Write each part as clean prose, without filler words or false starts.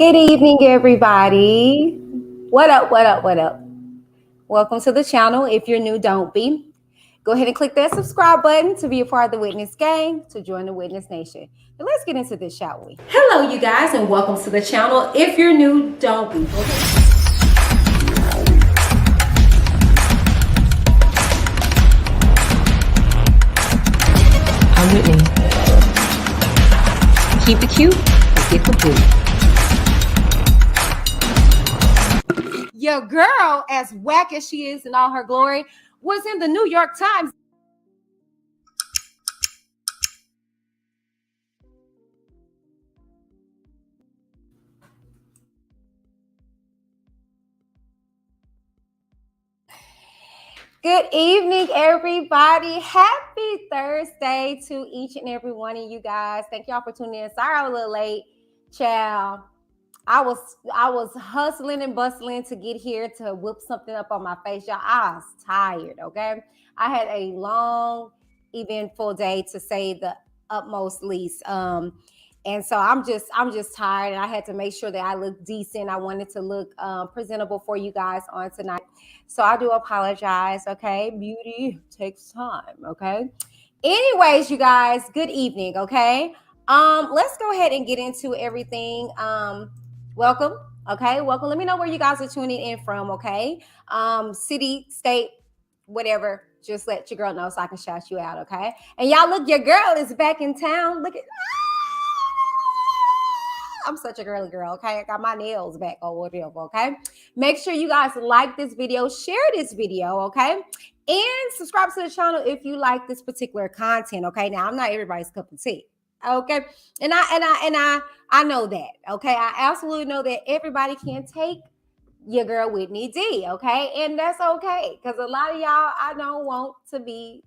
Good evening, everybody. What up, what up, what up? Welcome to the channel. If you're new, don't be. Go ahead and click that subscribe button to be a part of the Witness Gang, to join the Witness Nation. Now let's get into this, shall we? Hello, you guys, and welcome to the channel. If you're new, don't be. I'm Whitney. Keep it cute, get the boot. Your girl, as whack as she is in all her glory, was in the New York Times. Good evening, everybody. Happy Thursday to each and every one of you guys. Thank y'all for tuning in. Sorry I was a little late, child. I was hustling and bustling to get here to whip something up on my face. Y'all, I was tired, okay? I had a long, eventful day, to say the utmost least. And so I'm just tired, and I had to make sure that I look decent. I wanted to look presentable for you guys on tonight. So I do apologize, okay? Beauty takes time, okay? Anyways, you guys, good evening, okay? Let's go ahead and get into everything. Welcome, okay? Welcome. Let me know where you guys are tuning in from, okay? City, state, whatever. Just let your girl know so I can shout you out, okay? And y'all, look, your girl is back in town. Look at I'm such a girly girl, okay? I got my nails back or whatever, okay? Make sure you guys like this video, share this video, okay? And subscribe to the channel if you like this particular content, okay? Now, I'm not everybody's cup of tea, okay? And I know that, okay? I absolutely know that everybody can't take your girl Whitney D, okay? And that's okay, because a lot of y'all I don't want to be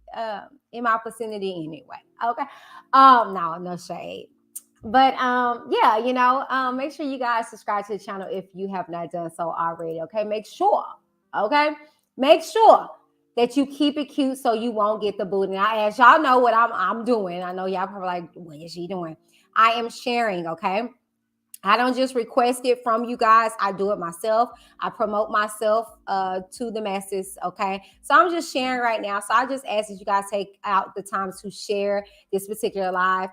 in my vicinity anyway, okay? No shade. But yeah, make sure you guys subscribe to the channel if you have not done so already, okay? Make sure that you keep it cute so you won't get the boot. And as y'all know what I'm doing, I know y'all probably like, what is she doing? I am sharing, okay? I don't just request it from you guys. I do it myself. I promote myself to the masses, okay? So I'm just sharing right now. So I just ask that you guys take out the time to share this particular live.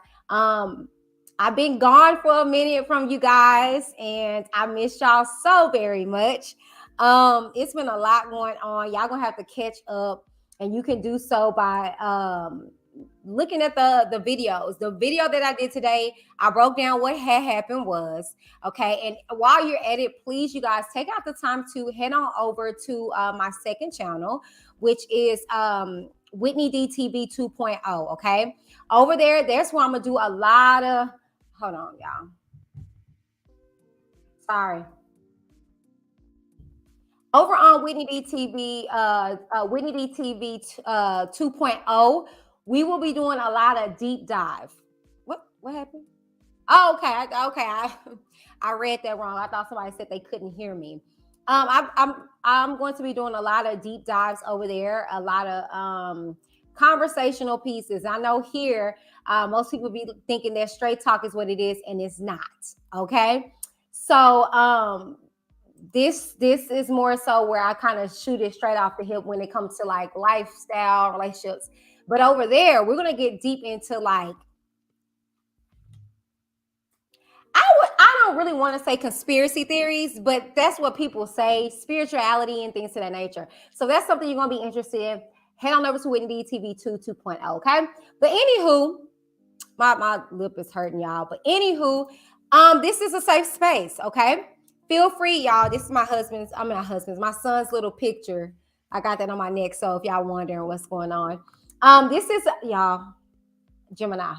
I've been gone for a minute from you guys, and I miss y'all so very much. It's been a lot going on. Y'all gonna have to catch up, and you can do so by looking at the videos. The video that I did today, I broke down what had happened was, okay? And while you're at it, please, you guys, take out the time to head on over to my second channel, which is Whitney DTV 2.0, okay? Over there, that's where I'm gonna do a lot of, hold on, y'all. Sorry. Over on Whitney DTV 2.0, we will be doing a lot of deep dive. What happened? Oh, okay. I read that wrong. I thought somebody said they couldn't hear me. I'm going to be doing a lot of deep dives over there, a lot of conversational pieces. I know here most people be thinking that straight talk is what it is, and it's not. Okay, so this is more so where I kind of shoot it straight off the hip when it comes to like lifestyle, relationships. But over there, we're gonna get deep into like, I don't really want to say conspiracy theories, but that's what people say, spirituality and things to that nature. So that's something you're gonna be interested in. Head on over to Whitney TV 2.0, okay? But anywho, my lip is hurting, y'all. But anywho, this is a safe space, okay? Feel free, y'all. This is my son's little picture. I got that on my neck. So if y'all wondering what's going on, this is y'all, Gemini.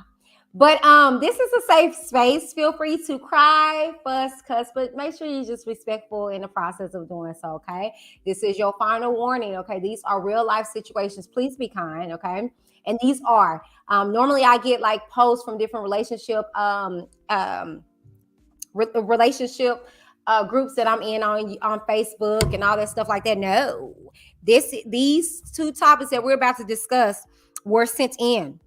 But this is a safe space. Feel free to cry, fuss, cuss, but make sure you're just respectful in the process of doing so, okay? This is your final warning, okay? These are real life situations. Please be kind, okay? And these are normally I get like posts from different relationship groups that I'm in on Facebook and all that stuff like that. No, these two topics that we're about to discuss were sent in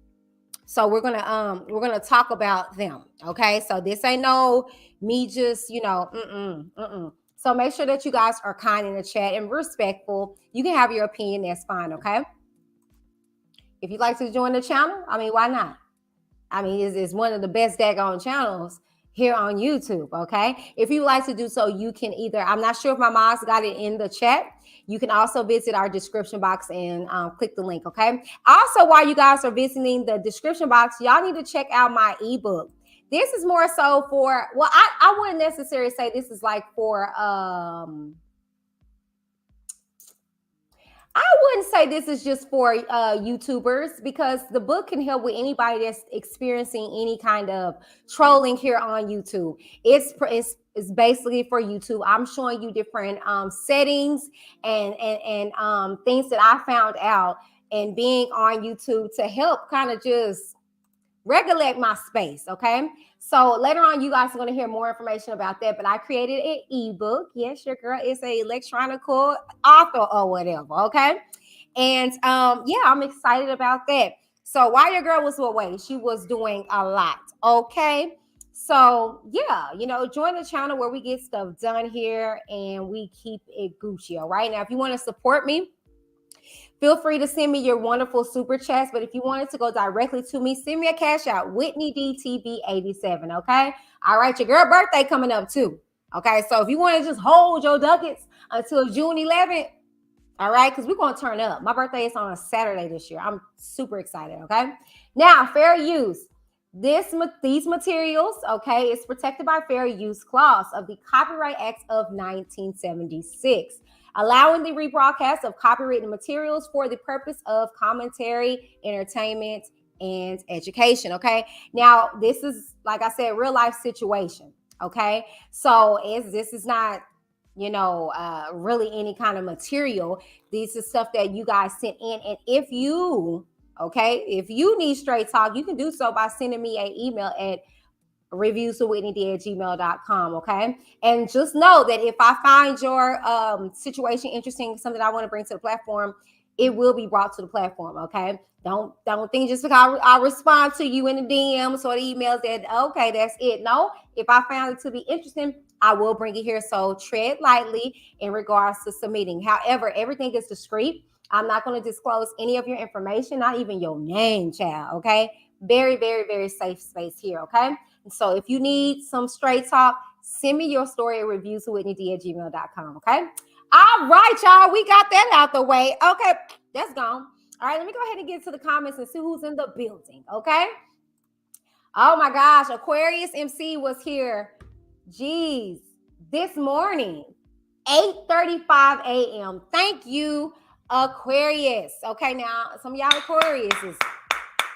So we're gonna talk about them. Okay. So this ain't no me just, So make sure that you guys are kind in the chat and respectful. You can have your opinion, that's fine, okay? If you'd like to join the channel, I mean, why not? I mean, it's one of the best daggone channels here on YouTube, okay? If you would like to do so, you can either, I'm not sure if my mom's got it in the chat. You can also visit our description box and click the link, okay? Also, while you guys are visiting the description box, y'all need to check out my ebook. This is more so for, well, I wouldn't necessarily say this is like for, I wouldn't say this is just for YouTubers, because the book can help with anybody that's experiencing any kind of trolling here on YouTube. It's basically for YouTube. I'm showing you different settings and things that I found out and being on YouTube to help kind of just regulate my space. Okay. So later on, you guys are going to hear more information about that. But I created an ebook. Yes, your girl is a electronical author or whatever. Okay. And yeah, I'm excited about that. So while your girl was away, she was doing a lot. Okay. So yeah, join the channel where we get stuff done here and we keep it Gucci. All right. Now, if you want to support me, feel free to send me your wonderful super chats. But if you wanted to go directly to me, send me a cash out, Whitney DTV87. Okay. All right. Your girl birthday coming up too. Okay. So if you want to just hold your ducats until June 11th, all right, because we're going to turn up. My birthday is on a Saturday this year. I'm super excited. Okay. Now, fair use. These materials, okay, is protected by fair use clause of the Copyright Act of 1976, allowing the rebroadcast of copywritten materials for the purpose of commentary, entertainment, and education. Okay. Now, this is, like I said, real life situation. Okay. So this is not, really any kind of material. This is stuff that you guys sent in. And if you need straight talk, you can do so by sending me an email at reviewswithwhitneyd@gmail.com. Okay. And just know that if I find your situation interesting, something I want to bring to the platform, it will be brought to the platform. Okay. Don't think just because I respond to you in the DMs or the emails that, okay, that's it. No, if I found it to be interesting, I will bring it here. So tread lightly in regards to submitting. However, everything is discreet. I'm not going to disclose any of your information, not even your name, child. Okay. Very, very, very safe space here. Okay. So if you need some straight talk, send me your story at reviewswithwhitneyd@gmail.com. Okay. All right, y'all. We got that out the way. Okay. That's gone. All right. Let me go ahead and get to the comments and see who's in the building. Okay. Oh my gosh. Aquarius MC was here. Geez. This morning, 8:35 a.m. Thank you, Aquarius. Okay. Now, some of y'all Aquariuses.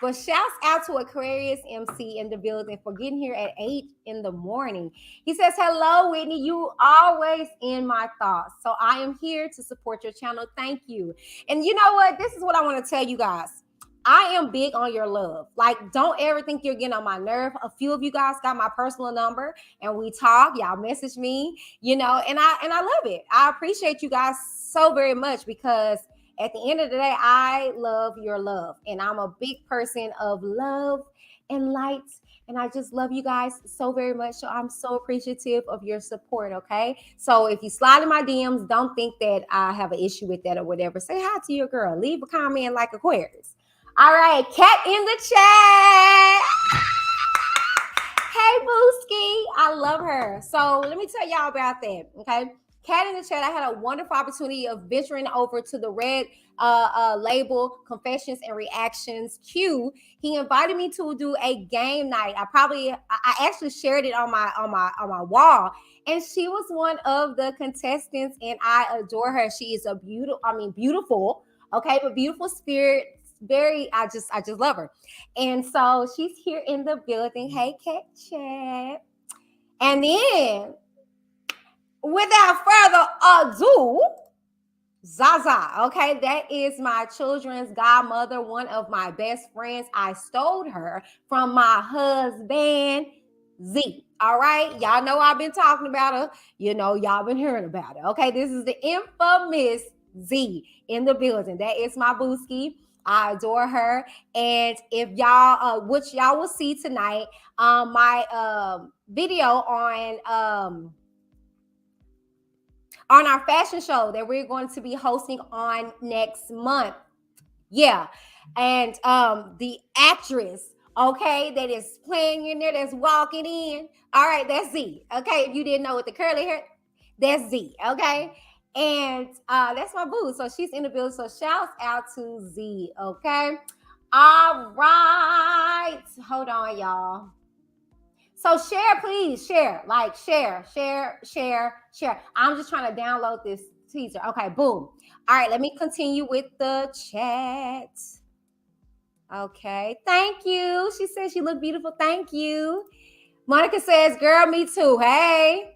But shouts out to Aquarius MC in the building for getting here at 8 in the morning. He says, hello, Whitney. You always in my thoughts. So I am here to support your channel. Thank you. And you know what? This is what I want to tell you guys. I am big on your love. Like, don't ever think you're getting on my nerve. A few of you guys got my personal number and we talk. Y'all message me, and I love it. I appreciate you guys so very much because at the end of the day, I love your love. And I'm a big person of love and light. And I just love you guys so very much. So I'm so appreciative of your support. Okay. So if you slide in my DMs, don't think that I have an issue with that or whatever. Say hi to your girl. Leave a comment like Aquarius. All right. Cat in the chat. Hey, Booski. I love her. So let me tell y'all about that. Okay. Cat in the chat, I had a wonderful opportunity of venturing over to the red label Confessions and Reactions Q. He invited me to do a game night. I actually shared it on my wall, and she was one of the contestants, and I adore her. She is beautiful, okay, but beautiful spirit. I just love her, and so she's here in the building. Hey, Cat Chat, and then, without further ado, Zaza, okay, that is my children's godmother, one of my best friends. I stole her from my husband, Z. All right, y'all know I've been talking about her. Y'all been hearing about her. Okay, this is the infamous Z in the building. That is my booski. I adore her. And if y'all, which y'all will see tonight, my video on our fashion show that we're going to be hosting on next month. Yeah. And the actress, okay, that is playing in there, that's walking in. All right, that's Z. Okay, if you didn't know with the curly hair, that's Z. Okay. And that's my boo. So she's in the building. So shouts out to Z. Okay. All right. Hold on, y'all. So share, please share, like share. I'm just trying to download this teaser. Okay, boom. All right, let me continue with the chat. Okay, thank you. She says she looked beautiful. Thank you. Monica says, girl, me too. Hey.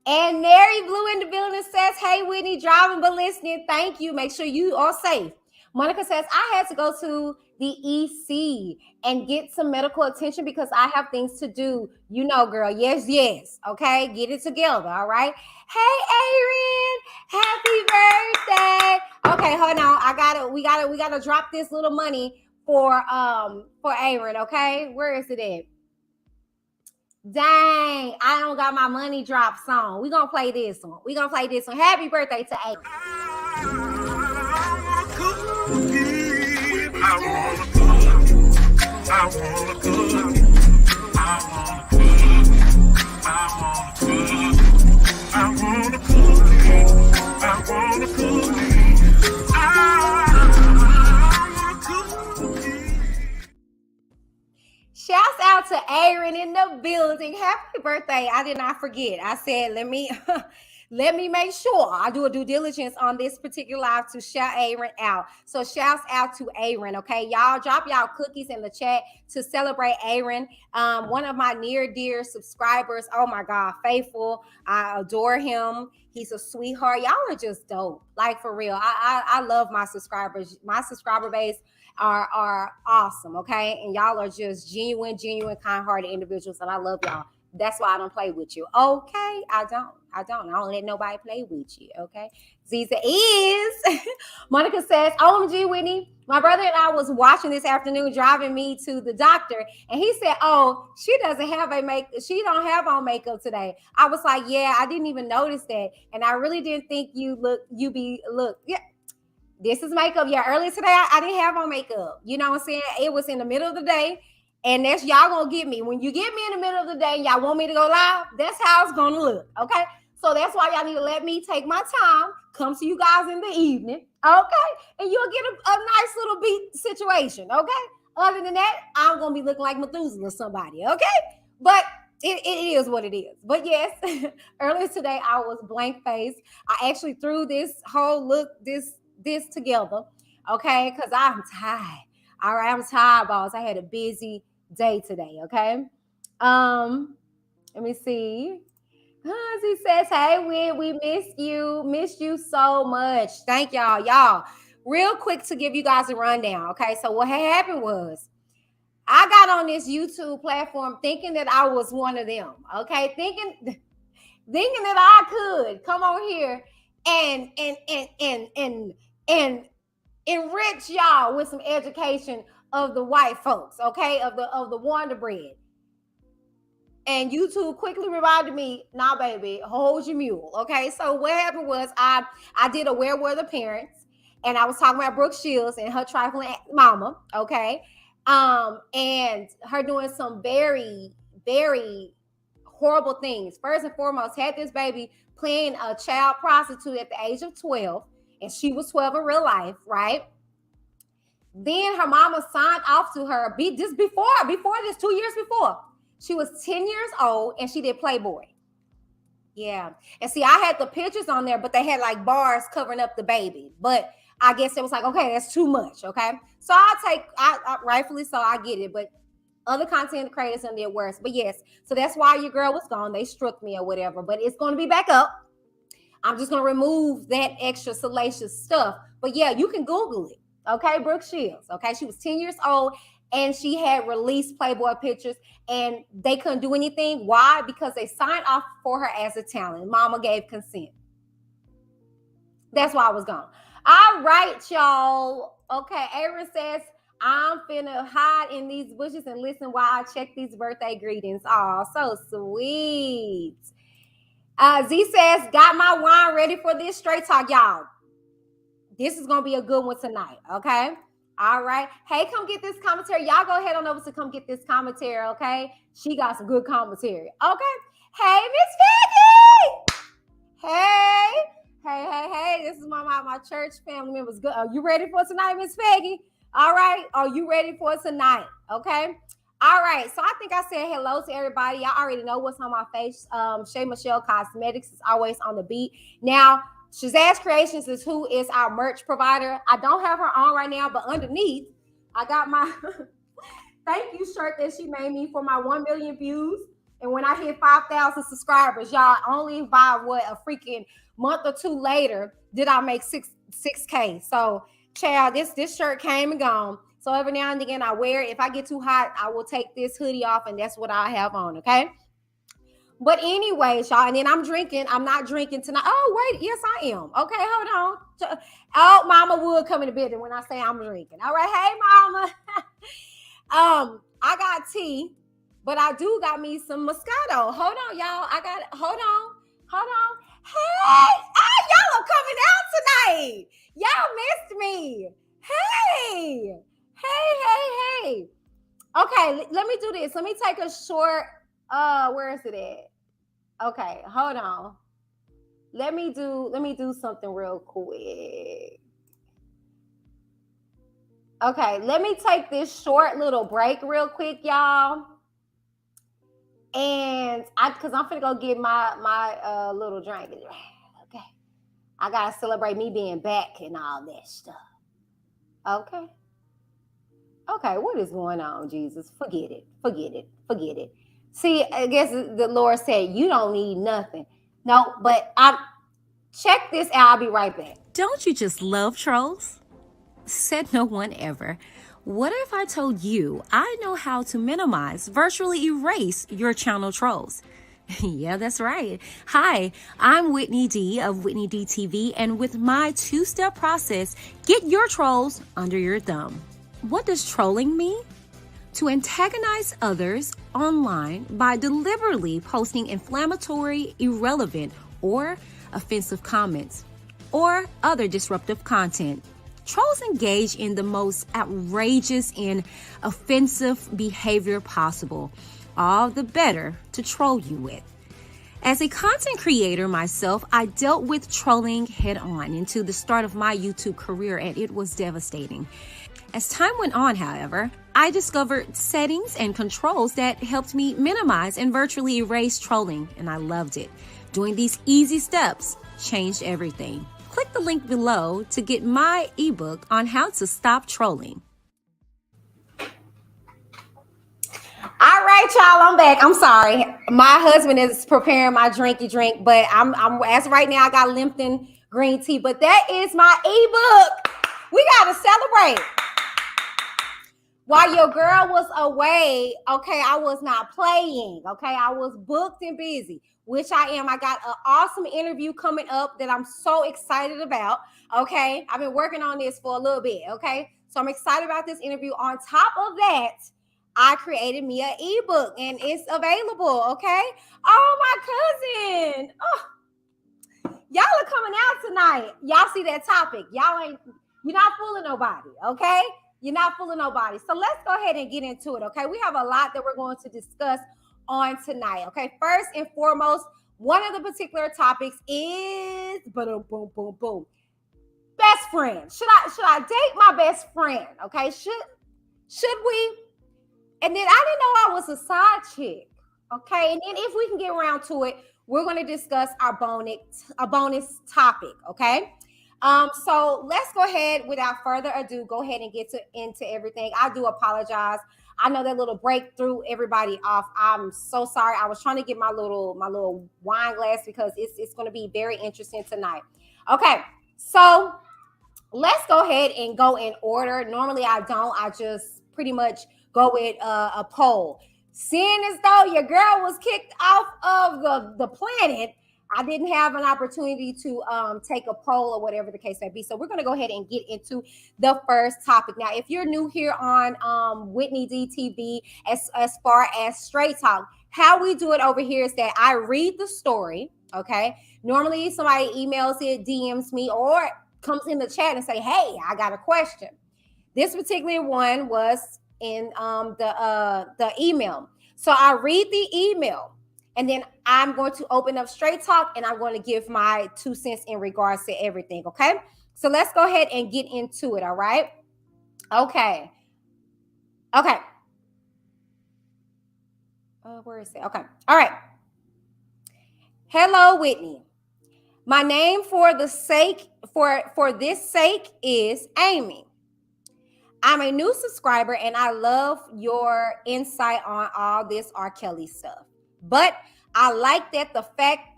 And Mary Blue in the building says, hey, Whitney, driving but listening. Thank you. Make sure you are safe. Monica says, I had to go to the EC and get some medical attention because I have things to do. You know, girl. Yes. Okay. Get it together. All right. Hey, Aaron. Happy birthday. Okay, hold on. We gotta drop this little money for Aaron. Okay. Where is it at? Dang, I don't got my money drop song. We're gonna play this one. Happy birthday to Aaron. Shouts out to Aaron in the building. Happy birthday. I did not forget. I said, let me make sure I do a due diligence on this particular live to shout Aaron out. So shouts out to Aaron, okay? Y'all drop y'all cookies in the chat to celebrate Aaron. One of my near dear subscribers. Oh my God, faithful. I adore him. He's a sweetheart. Y'all are just dope. Like for real. I love my subscribers. My subscriber base are awesome, okay? And y'all are just genuine, kind-hearted individuals, and I love y'all. That's why I don't play with you, okay? I don't let nobody play with you, okay? Ziza is. Monica says, OMG, Whitney, my brother and I was watching this afternoon, driving me to the doctor, and he said, oh, she don't have on makeup today. I was like, yeah, I didn't even notice that, and I really didn't think yeah. This is makeup. Yeah, earlier today, I didn't have on makeup. You know what I'm saying? It was in the middle of the day. And that's y'all gonna get me. When you get me in the middle of the day and y'all want me to go live, that's how it's gonna look. Okay. So that's why y'all need to let me take my time, come to you guys in the evening. Okay. And you'll get a nice little beat situation. Okay. Other than that, I'm gonna be looking like Methuselah or somebody. Okay. But it is what it is. But yes, earlier today I was blank faced. I actually threw this whole look, this together, okay, because I'm tired. All right, I'm tired, boss. I had a busy day today, okay. Let me see. He says, hey, we missed you so much. Thank y'all. Real quick to give you guys a rundown, okay. So what happened was I got on this YouTube platform thinking that I was one of them, okay, thinking that I could come on here and enrich y'all with some education of the white folks, okay, of the Wonder Bread. And YouTube quickly reminded me, nah, baby, hold your mule, okay? So what happened was I did a Where Were the Parents, and I was talking about Brooke Shields and her trifling mama, okay? And her doing some very, very horrible things. First and foremost, had this baby playing a child prostitute at the age of 12, and she was 12 in real life, right? Then her mama signed off to her just before this, 2 years before. She was 10 years old and she did Playboy. Yeah. And see, I had the pictures on there, but they had like bars covering up the baby. But I guess it was like, okay, that's too much. Okay. So I rightfully so, I get it. But other content creators done did worse. But yes, so that's why your girl was gone. They struck me or whatever. But it's going to be back up. I'm just going to remove that extra salacious stuff. But yeah, you can Google it. Okay, Brooke Shields. Okay, she was 10 years old and she had released Playboy pictures and they couldn't do anything. Why? Because they signed off for her as a talent. Mama gave consent. That's why I was gone. All right, y'all. Okay, Aaron says, I'm finna hide in these bushes and listen while I check these birthday greetings. Oh, so sweet. Z says, got my wine ready for this straight talk, y'all. This is gonna be a good one tonight, okay? All right. Hey, come get this commentary. Y'all go ahead on over to come get this commentary, okay? She got some good commentary. Okay. Hey, Miss Peggy. Hey. Hey. This is my church family members. Good. Are you ready for tonight, Miss Peggy? All right. Are you ready for tonight? Okay. All right. So I think I said hello to everybody. Y'all already know what's on my face. Shay Michelle Cosmetics is always on the beat. Now, Shazazz Creations is who is our merch provider. I don't have her on right now, but underneath, I got my thank you shirt that she made me for my 1 million views. And when I hit 5,000 subscribers, y'all, only by what a freaking month or two later did I make 6K. So, child, this shirt came and gone. So every now and again I wear it. If I get too hot, I will take this hoodie off, and that's what I have on. Okay. But anyways, y'all, and then I'm drinking. I'm not drinking tonight. Oh, wait. Yes, I am. Okay, hold on. Oh, Mama would come in the building when I say I'm drinking. All right. Hey, Mama. I got tea, but I do got me some Moscato. Hold on, y'all. Hold on. Hey, y'all are coming out tonight. Y'all missed me. Hey. Okay, let me do this. Let me take a short, where is it at? Okay, hold on. Let me do something real quick. Okay, let me take this short little break real quick, y'all. And cause I'm finna go get my little drink. Okay. I gotta celebrate me being back and all that stuff. Okay, what is going on, Jesus? Forget it. See, I guess the Lord said, you don't need nothing. No, but check this out. I'll be right back. Don't you just love trolls? Said no one ever. What if I told you I know how to minimize, virtually erase your channel trolls? Yeah, that's right. Hi, I'm Whitney D of Whitney D TV, and with my two-step process, get your trolls under your thumb. What does trolling mean? To antagonize others online by deliberately posting inflammatory, irrelevant, or offensive comments, or other disruptive content. Trolls engage in the most outrageous and offensive behavior possible, all the better to troll you with. As a content creator myself, I dealt with trolling head on into the start of my YouTube career, and it was devastating. As time went on, however, I discovered settings and controls that helped me minimize and virtually erase trolling, and I loved it. Doing these easy steps changed everything. Click the link below to get my ebook on how to stop trolling. All right, y'all, I'm back. I'm sorry. My husband is preparing my drinky drink, but I'm as right now I got Lipton green tea, but that is my ebook. We got to celebrate. While your girl was away, okay, I was not playing, okay? I was booked and busy, which I am. I got an awesome interview coming up that I'm so excited about, okay? I've been working on this for a little bit, okay? So I'm excited about this interview. On top of that, I created me an ebook, and it's available, okay? Oh, my cousin. Oh, y'all are coming out tonight. Y'all see that topic. You're not fooling nobody, okay? You're not fooling nobody. So let's go ahead and get into it, okay? We have a lot that we're going to discuss on tonight, okay? First and foremost, one of the particular topics is boom. Best friend. Should I date my best friend? Okay, should we? And then I didn't know I was a side chick. Okay, and then if we can get around to it, we're going to discuss our bonus topic. Okay. So let's go ahead without further ado, go ahead and get into everything. I do apologize. I know that little break threw everybody off. I'm so sorry. I was trying to get my little wine glass because it's going to be very interesting tonight. Okay, so let's go ahead and go in order. Normally I don't. I just pretty much go with a poll. Seeing as though your girl was kicked off of the planet, I didn't have an opportunity to take a poll or whatever the case may be. So we're going to go ahead and get into the first topic. Now, if you're new here on Whitney DTV, as far as Straight Talk, how we do it over here is that I read the story. Okay. Normally somebody emails it, DMs me, or comes in the chat and say, hey, I got a question. This particular one was in the email. So I read the email, and then I'm going to open up Straight Talk, and I'm going to give my 2 cents in regards to everything. Okay. So let's go ahead and get into it. All right. Okay. Okay. Where is it? Okay. All right. Hello, Whitney. My name for this sake is Amy. I'm a new subscriber and I love your insight on all this R. Kelly stuff. But I like the fact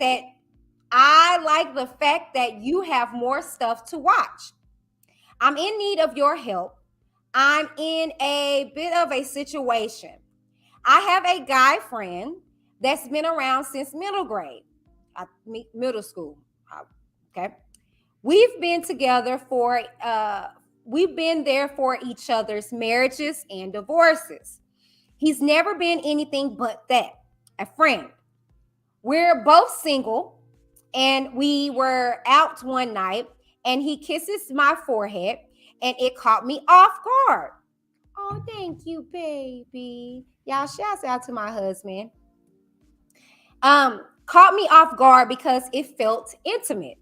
that you have more stuff to watch. I'm in need of your help. I'm in a bit of a situation. I have a guy friend that's been around since middle school. Okay. We've been there for each other's marriages and divorces. He's never been anything but that, a friend. We're both single, and we were out one night, and he kisses my forehead, and it caught me off guard. Oh, thank you, baby. Y'all, shouts out to my husband. Caught me off guard because it felt intimate.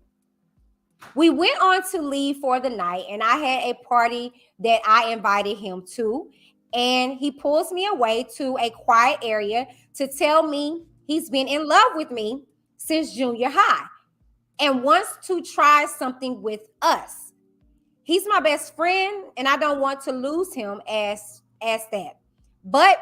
We went on to leave for the night, and I had a party that I invited him to, and he pulls me away to a quiet area to tell me he's been in love with me since junior high and wants to try something with us. He's my best friend, and I don't want to lose him as that. But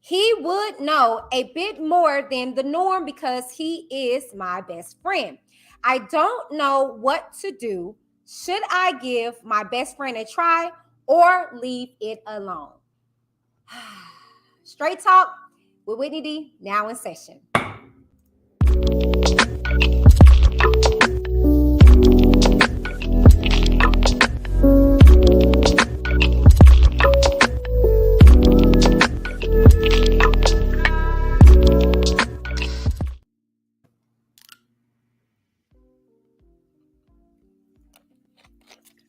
he would know a bit more than the norm because he is my best friend. I don't know what to do. Should I give my best friend a try or leave it alone? Straight Talk with Whitney D, now in session.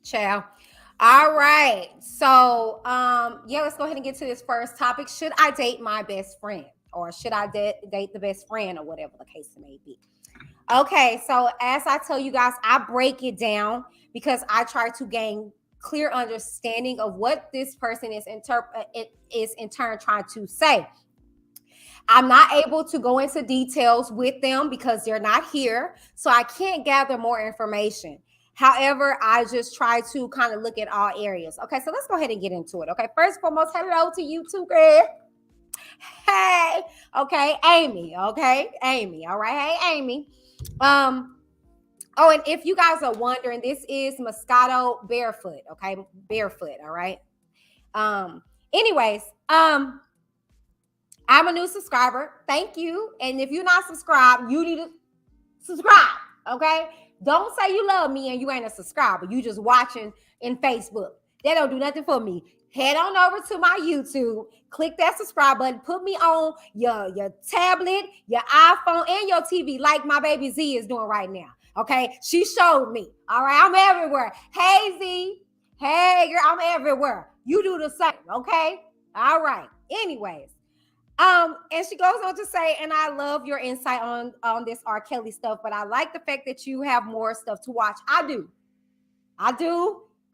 Ciao. All right. So, let's go ahead and get to this first topic. Should I date my best friend, or should I date the best friend, or whatever the case may be? Okay. So, as I tell you guys, I break it down because I try to gain clear understanding of what this person is in turn trying to say. I'm not able to go into details with them because they're not here, so I can't gather more information. However, I just try to kind of look at all areas. Okay, so let's go ahead and get into it. Okay, first and foremost, hello to you too, girl. Hey, okay, Amy. Okay, Amy. All right, hey, Amy. Oh, and if you guys are wondering, this is Moscato Barefoot. Okay, Barefoot. All right. Anyways, I'm a new subscriber. Thank you. And if you're not subscribed, you need to subscribe. Okay. Don't say you love me and you ain't a subscriber. You just watching in Facebook. That don't do nothing for me. Head on over to my YouTube, click that subscribe button, put me on your tablet, your iPhone, and your TV like my baby Z is doing right now. Okay. She showed me. All right. I'm everywhere. Hey, Z. Hey, girl, I'm everywhere. You do the same. Okay. All right. Anyways. And she goes on to say, and I love your insight on this R. Kelly stuff, but I like the fact that you have more stuff to watch. I do.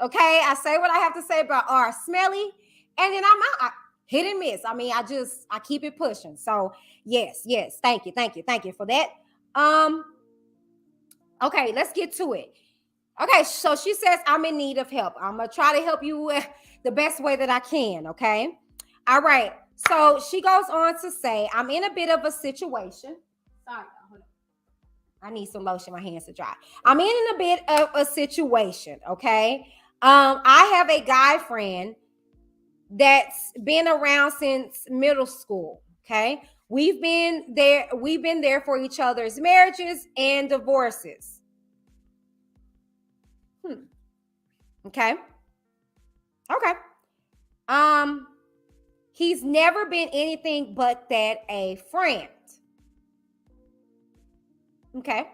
Okay. I say what I have to say about R. Smelly, and then I hit and miss. I mean, I keep it pushing. So yes. Thank you for that. Okay, let's get to it. Okay, so she says, I'm in need of help. I'm gonna try to help you the best way that I can. Okay. All right. So she goes on to say, I'm in a bit of a situation. Sorry, hold on. I need some lotion. My hands are dry. I'm in a bit of a situation. Okay. I have a guy friend that's been around since middle school. Okay. We've been there for each other's marriages and divorces. Okay. Okay. He's never been anything but that, a friend. Okay.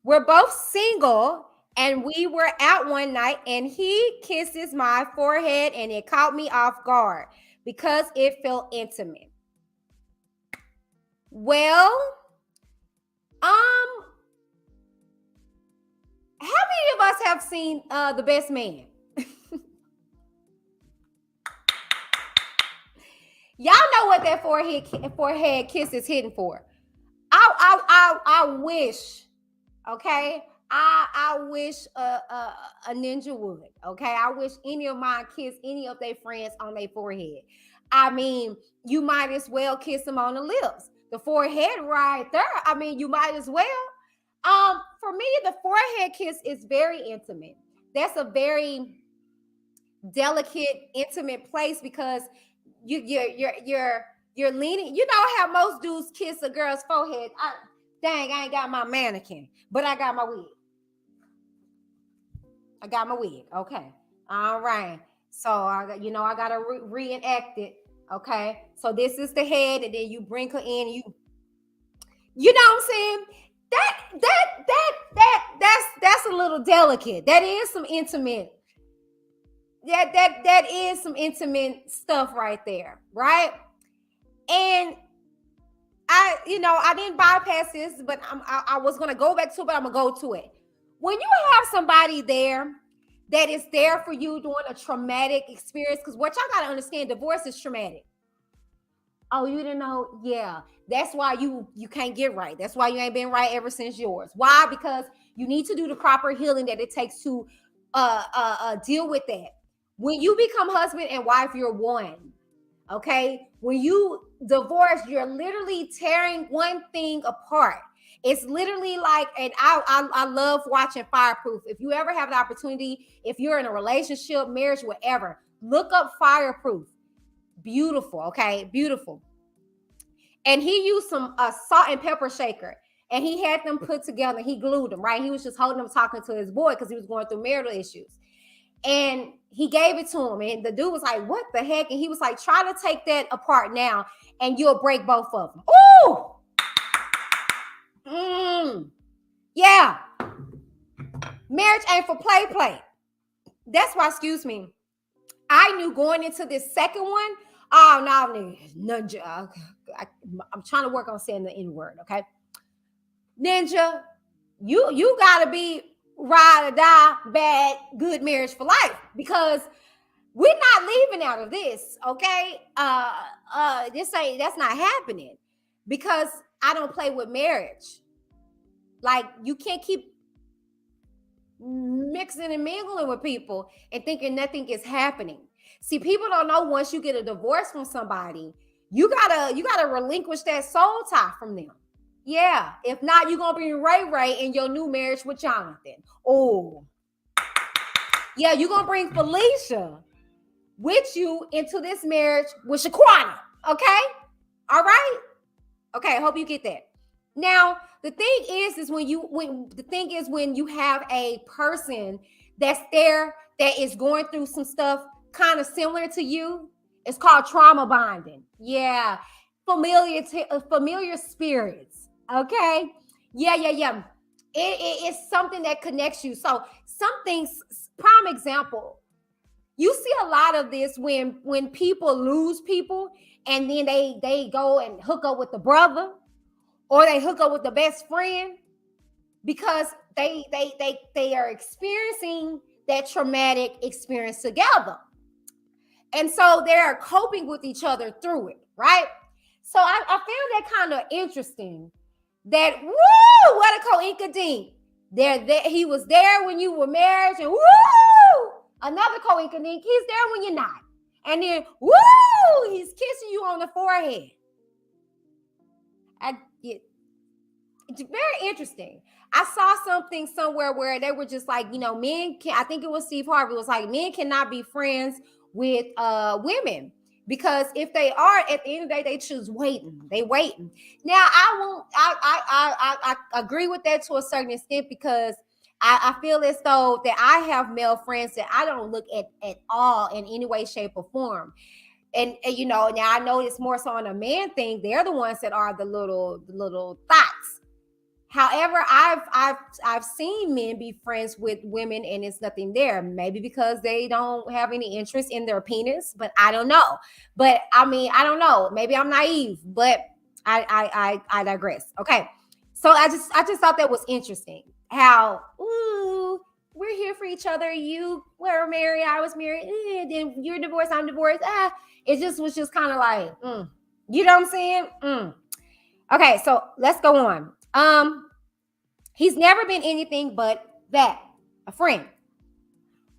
We're both single, and we were out one night and he kisses my forehead and it caught me off guard because it felt intimate. Well, how many of us have seen The Best Man? Y'all know what that forehead kiss is hitting for. I wish, okay? I wish a ninja would, okay? I wish any of mine kiss any of their friends on their forehead. I mean, you might as well kiss them on the lips. The forehead right there. I mean, you might as well. For me, the forehead kiss is very intimate. That's a very delicate, intimate place because you're leaning. You know how most dudes kiss a girl's forehead. Dang, I ain't got my mannequin, but I got my wig. Okay. All right. So I gotta reenact it. Okay. So this is the head, and then you bring her in. You know what I'm saying? That's a little delicate. That is some intimate. That is some intimate stuff right there, right? And I didn't bypass this, but I was gonna go back to it, but I'm gonna go to it. When you have somebody there that is there for you during a traumatic experience, because what y'all gotta understand, divorce is traumatic. Oh, you didn't know? Yeah, that's why you can't get right. That's why you ain't been right ever since yours. Why? Because you need to do the proper healing that it takes to deal with that. When you become husband and wife, you're one. Okay. When you divorce, you're literally tearing one thing apart. It's literally like, and I love watching Fireproof. If you ever have the opportunity, if you're in a relationship, marriage, whatever, look up Fireproof. Beautiful. Okay. Beautiful. And he used some salt and pepper shaker, and he had them put together. He glued them, right? He was just holding them, talking to his boy because he was going through marital issues. And he gave it to him, and the dude was like, what the heck? And he was like, try to take that apart now and you'll break both of them. Ooh. Yeah. Marriage ain't for play. That's why, excuse me, I knew going into this second one, oh, no, ninja. I'm trying to work on saying the N word, okay? Ninja, you got to be ride or die, bad, good marriage for life, because we're not leaving out of this, okay? That's not happening, because I don't play with marriage. Like, you can't keep mixing and mingling with people and thinking nothing is happening. See, people don't know, once you get a divorce from somebody, you gotta relinquish that soul tie from them. Yeah. If not, you're gonna be Ray in your new marriage with Jonathan. Oh, yeah, you're gonna bring Felicia with you into this marriage with Shaquana. Okay. All right. Okay. I hope you get that. Now, the thing is when you have a person that's there that is going through some stuff kind of similar to you, it's called trauma bonding. Yeah. Familiar spirits. Okay. Yeah. It's something that connects you. So some things, prime example, you see a lot of this when people lose people, and then they go and hook up with the brother, or they hook up with the best friend, because they are experiencing that traumatic experience together. And so they're coping with each other through it, right? So I found that kind of interesting, that, woo, what a co-inkadink. He was there when you were married, and woo, another co-inkadink, he's there when you're not. And then, woo, he's kissing you on the forehead. It's very interesting. I saw something somewhere where they were just like, men can, I think it was Steve Harvey, was like, men cannot be friends with women, Because if they are, at the end of the day, they choose waiting. They waiting. Now, I won't. I agree with that to a certain extent, because I feel as though that I have male friends that I don't look at all in any way, shape, or form. And you know, now I know it's more so on a man thing. They're the ones that are the little thoughts. However, I've seen men be friends with women and it's nothing there. Maybe because they don't have any interest in their penis, but I don't know. But I mean, I don't know. Maybe I'm naive, but I digress. Okay, so I just thought that was interesting. How ooh, we're here for each other. You were married, I was married. Then you're divorced, I'm divorced. It just was just kind of like, you know what I'm saying? Okay, so let's go on. He's never been anything but that, a friend.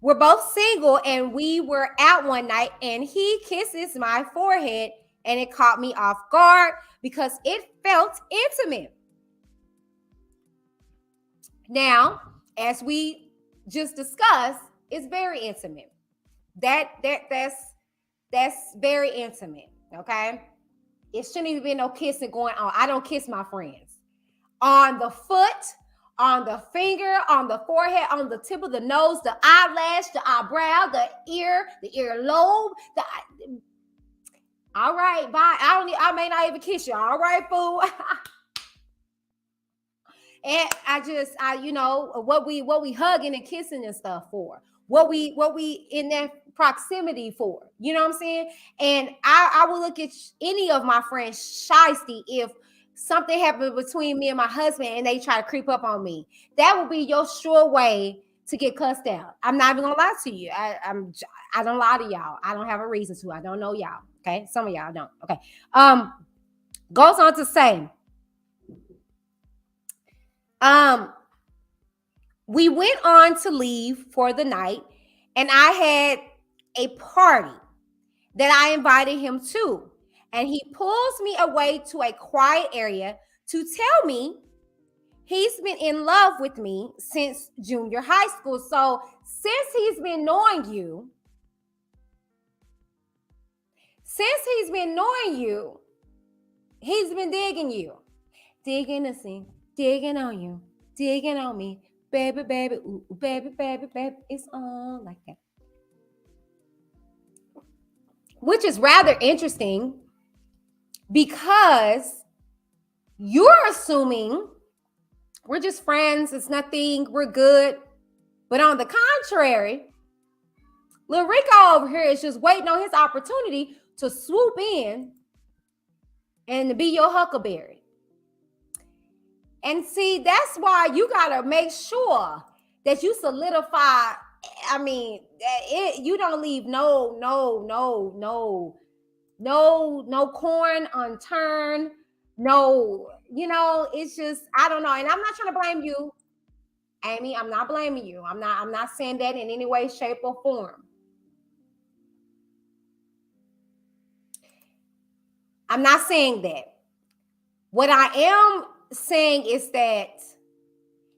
We're both single and we were out one night and he kisses my forehead and it caught me off guard because it felt intimate. Now, as we just discussed, it's very intimate. That's very intimate, okay? It shouldn't even be no kissing going on. I don't kiss my friends. On the foot, on the finger, on the forehead, on the tip of the nose, the eyelash, the eyebrow, the earlobe. All right, bye. I may not even kiss you. All right, fool. And I you know what we hugging and kissing and stuff for. What we in that proximity for. You know what I'm saying? And I will look at any of my friends shysty if something happened between me and my husband and they try to creep up on me. That would be your sure way to get cussed out. I'm not even gonna lie to you. I don't lie to y'all. I don't have a reason to. I don't know y'all. Okay, some of y'all don't. Okay. Goes on to say, we went on to leave for the night, and I had a party that I invited him to. And he pulls me away to a quiet area to tell me he's been in love with me since junior high school. So since he's been knowing you, he's been digging you. Digging to see, digging on you, digging on me. Baby, baby, ooh, baby, baby, baby. It's all like that. Which is rather interesting because you're assuming we're just friends, it's nothing, we're good. But on the contrary, Lil Rico over here is just waiting on his opportunity to swoop in and to be your huckleberry. And see, that's why you gotta make sure that you solidify. I mean, you don't leave no corn unturned. No, you know, it's just, I don't know. And I'm not trying to blame you, Amy. I'm not blaming you. I'm not saying that in any way, shape, or form. I'm not saying that. What I am saying is that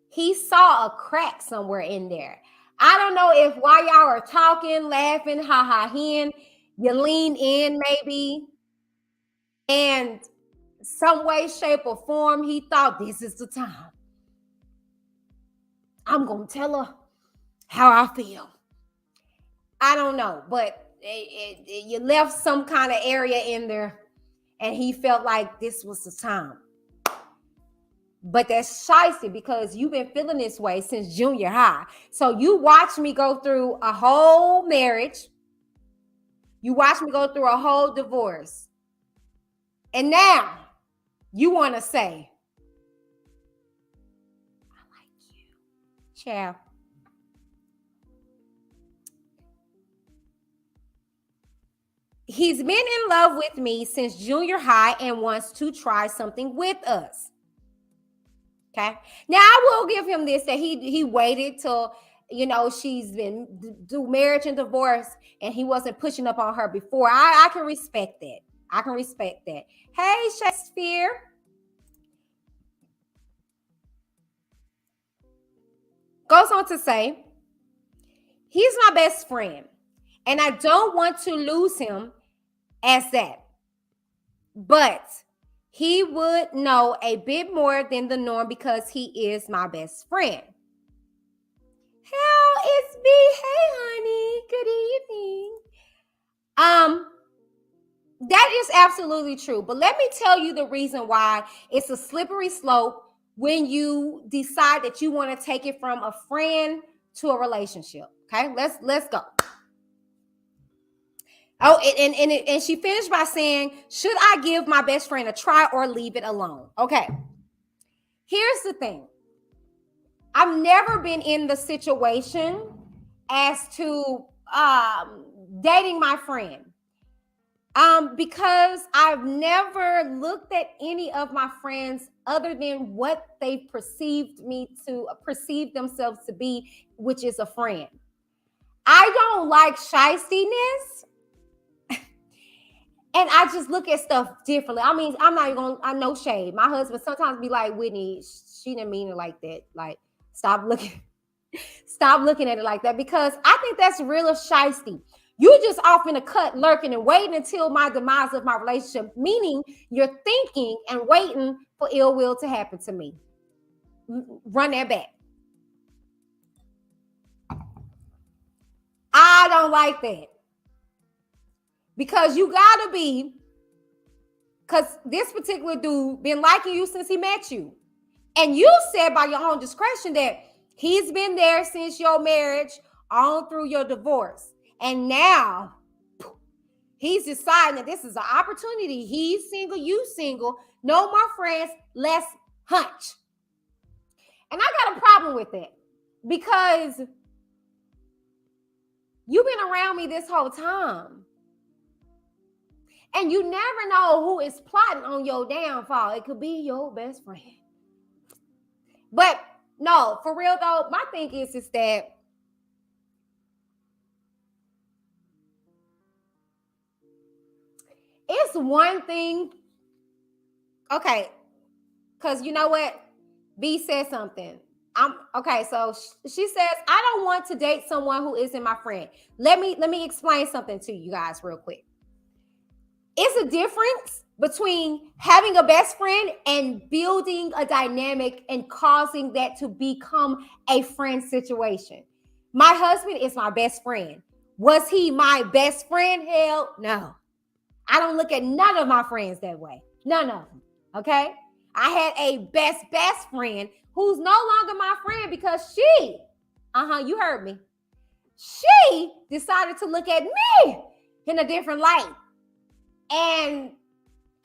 he saw a crack somewhere in there. I don't know if while y'all are talking, laughing, hen, you lean in maybe, and some way, shape, or form, he thought this is the time. I'm gonna tell her how I feel. I don't know, but you left some kind of area in there, and he felt like this was the time. But that's shicey because you've been feeling this way since junior high. So you watched me go through a whole marriage. You watched me go through a whole divorce. And now you want to say, I like you. Ciao. He's been in love with me since junior high and wants to try something with us. Okay. Now I will give him this, that he waited till, you know, she's been do marriage and divorce and he wasn't pushing up on her before. I can respect that. I can respect that. Hey, Shakespeare. Goes on to say, he's my best friend and I don't want to lose him as that. But he would know a bit more than the norm because he is my best friend. How it's me? Hey, honey. Good evening. That is absolutely true. But let me tell you the reason why it's a slippery slope when you decide that you want to take it from a friend to a relationship. Okay, let's go. Oh, and she finished by saying, should I give my best friend a try or leave it alone? Okay. Here's the thing. I've never been in the situation as to dating my friend. Because I've never looked at any of my friends other than what they perceived themselves to be, which is a friend. I don't like shystiness. And I just look at stuff differently. I mean, I'm not even gonna, I no shade. My husband sometimes be like, Whitney, she didn't mean it like that. Like, stop looking at it like that, because I think that's real shysty. You just off in a cut lurking and waiting until my demise of my relationship, meaning you're thinking and waiting for ill will to happen to me. Run that back. I don't like that. Because you gotta be, because this particular dude been liking you since he met you. And you said by your own discretion that he's been there since your marriage on through your divorce. And now he's deciding that this is an opportunity. He's single, you single, no more friends, less hunch. And I got a problem with that because you've been around me this whole time. And you never know who is plotting on your downfall. It could be your best friend. But no, for real though, my thing is that it's one thing. Okay, because you know what? B said something. Okay, so she says, I don't want to date someone who isn't my friend. Let me explain something to you guys real quick. It's a difference between having a best friend and building a dynamic and causing that to become a friend situation. My husband is my best friend. Was he my best friend? Hell no. I don't look at none of my friends that way. None of them. Okay? I had a best friend who's no longer my friend because she, you heard me. She decided to look at me in a different light. And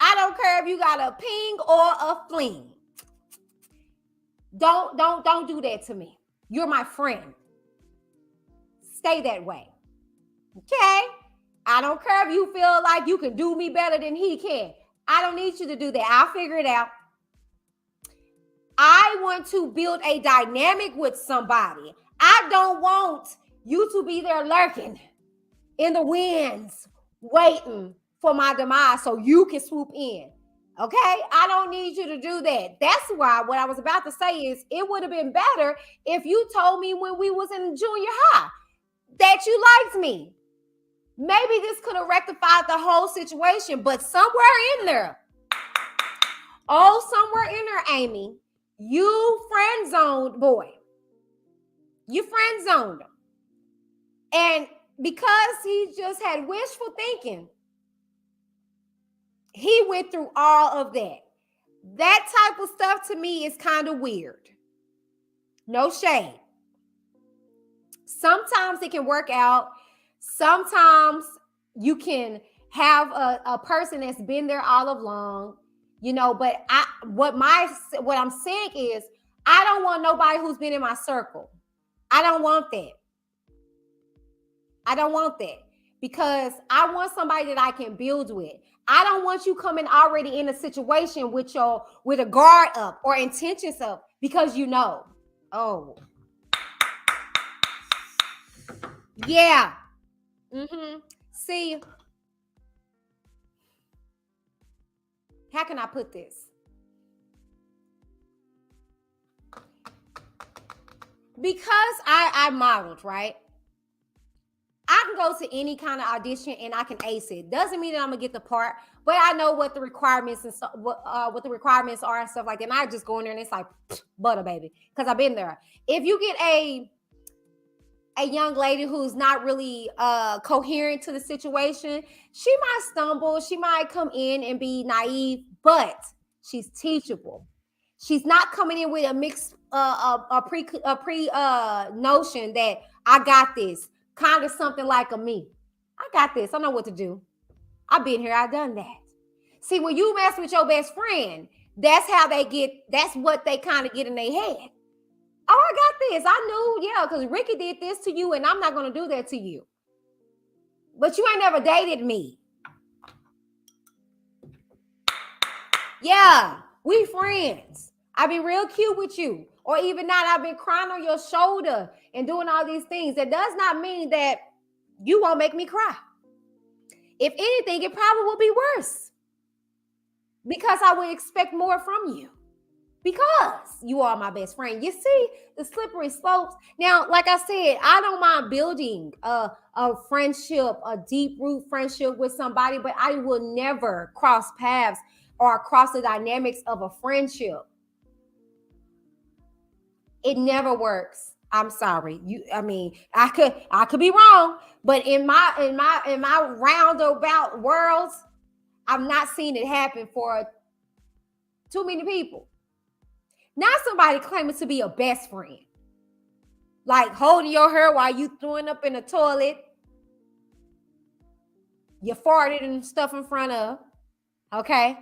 I don't care if you got a ping or a fling. Don't do that to me. You're my friend. Stay that way. Okay? I don't care if you feel like you can do me better than he can. I don't need you to do that. I'll figure it out. I want to build a dynamic with somebody. I don't want you to be there lurking in the winds, waiting for my demise so you can swoop in. Okay? I don't need you to do that. That's why what I was about to say is it would have been better if you told me when we was in junior high that you liked me. Maybe this could have rectified the whole situation, but somewhere in there, Amy, you friend zoned boy. You friend zoned him. And because he just had wishful thinking, he went through all of that. That type of stuff to me is kind of weird. No shade. Sometimes it can work out. Sometimes you can have a person that's been there all along, but what I'm saying is I don't want nobody who's been in my circle. I don't want that. Because I want somebody that I can build with. I don't want you coming already in a situation with a guard up or intentions up because oh, yeah. See, how can I put this? Because I modeled, right? I I can go to any kind of audition and I can ace it. Doesn't mean that I'm gonna get the part, but I know what the requirements and what the requirements are and stuff like that. And I just go in there and it's like butter, baby, because I've been there. If you get a young lady who's not really coherent to the situation, she might stumble, she might come in and be naive, but she's teachable. She's not coming in with a mixed a pre notion that I got this, kind of something like a me. I got this. I know what to do. I've been here, I've done that. See, when you mess with your best friend, that's how they get, that's what they kind of get in their head. Oh, I got this. I knew, yeah, because Ricky did this to you, and I'm not going to do that to you. But you ain't never dated me. Yeah, we friends. I've been real cute with you. Or even not, I've been crying on your shoulder and doing all these things. That does not mean that you won't make me cry. If anything, it probably will be worse. Because I would expect more from you. Because you are my best friend. You see the slippery slopes. Now, like I said, I don't mind building a friendship, a deep root friendship with somebody, but I will never cross paths or cross the dynamics of a friendship. It never works. I'm sorry. I could be wrong, but in my roundabout worlds, I've not seen it happen for too many people. Not somebody claiming to be a best friend. Like holding your hair while you throwing up in the toilet. You farted and stuff in front of. Okay?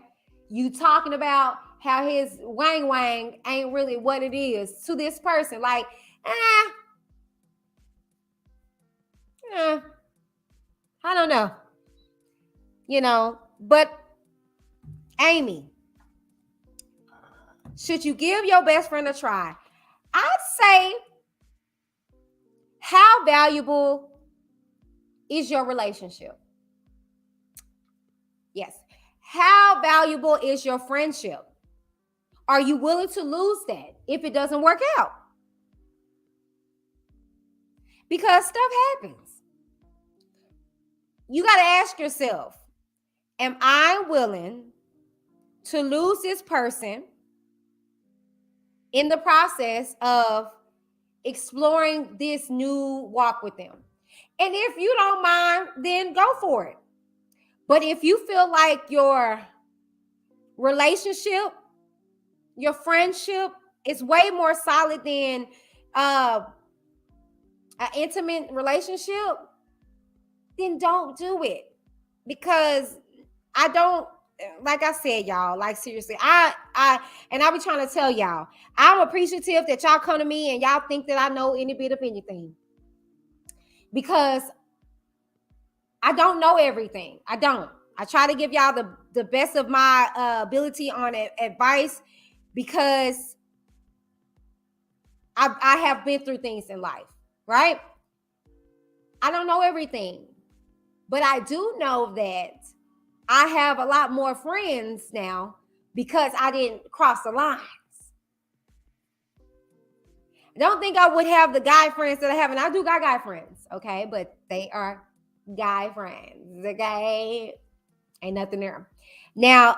You talking about how his wang wang ain't really what it is to this person. Like, I don't know. But Amy, should you give your best friend a try? I'd say, how valuable is your relationship? Yes. How valuable is your friendship? Are you willing to lose that if it doesn't work out? Because stuff happens. You got to ask yourself, am I willing to lose this person in the process of exploring this new walk with them? And if you don't mind, then go for it. But if you feel like your relationship, your friendship is way more solid than an intimate relationship, then don't do it. Because I don't, like I said, y'all, like seriously, I be trying to tell y'all, I'm appreciative that y'all come to me and y'all think that I know any bit of anything. Because I don't know everything. I don't. I try to give y'all the best of my ability on advice, because I have been through things in life, right? I don't know everything, but I do know that I have a lot more friends now because I didn't cross the lines. I don't think I would have the guy friends that I have, and I do got guy friends, okay? But they are guy friends, okay? Ain't nothing there. Now,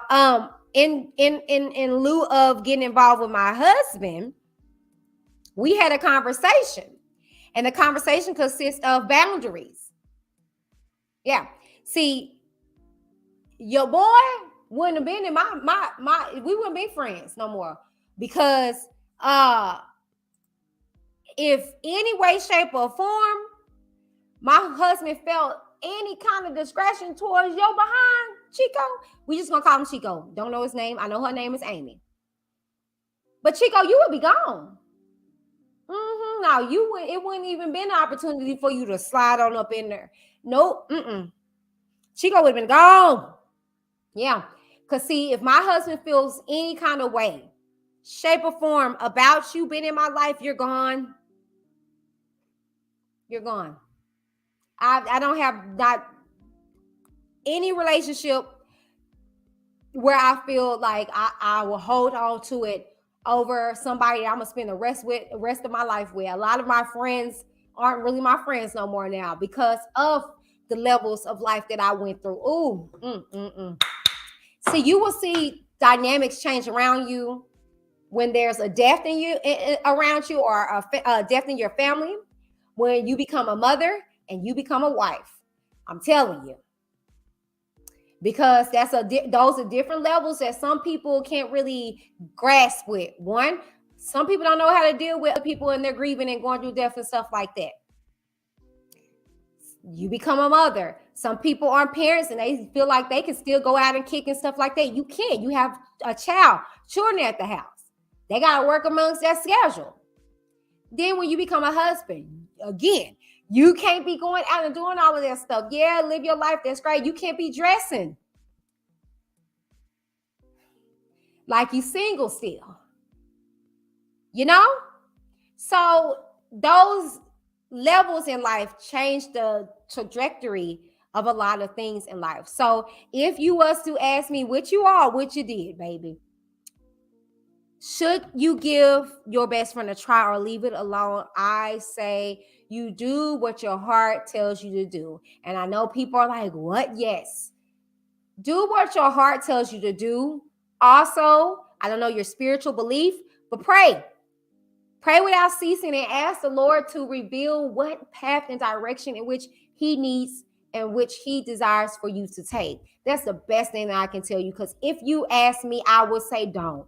in lieu of getting involved with my husband, we had a conversation, and the conversation consists of boundaries. Yeah. See, your boy wouldn't have been in we wouldn't be friends no more, because if any way, shape, or form my husband felt any kind of discretion towards your behind, Chico, we just gonna call him Chico. Don't know his name. I know her name is Amy. But Chico, you would be gone. No, it wouldn't even been an opportunity for you to slide on up in there. Nope. Chico would have been gone. Yeah. Because see, if my husband feels any kind of way, shape, or form about you being in my life, you're gone. You're gone. I don't have not any relationship where I feel like I will hold on to it over somebody I'm gonna spend the rest of my life with. A lot of my friends aren't really my friends no more now because of the levels of life that I went through. Ooh, So you will see dynamics change around you when there's a death in you around you, or a death in your family. When you become a mother and you become a wife, I'm telling you, because those are different levels that some people can't really grasp with. One, some people don't know how to deal with people and they're grieving and going through death and stuff like that. You become a mother. Some people are parents and they feel like they can still go out and kick and stuff like that. You can't. You have a child, children at the house. They got to work amongst that schedule. Then when you become a husband, again, you can't be going out and doing all of that stuff. Yeah, live your life. That's great. You can't be dressing like you single still. You know? So those levels in life change the trajectory of a lot of things in life. So if you was to ask me what you did, baby, should you give your best friend a try or leave it alone? I say you do what your heart tells you to do. And I know people are like, what? Yes. Do what your heart tells you to do. Also, I don't know your spiritual belief, but pray. Pray without ceasing and ask the Lord to reveal what path and direction in which he needs and which he desires for you to take. That's the best thing that I can tell you, because if you ask me, I would say don't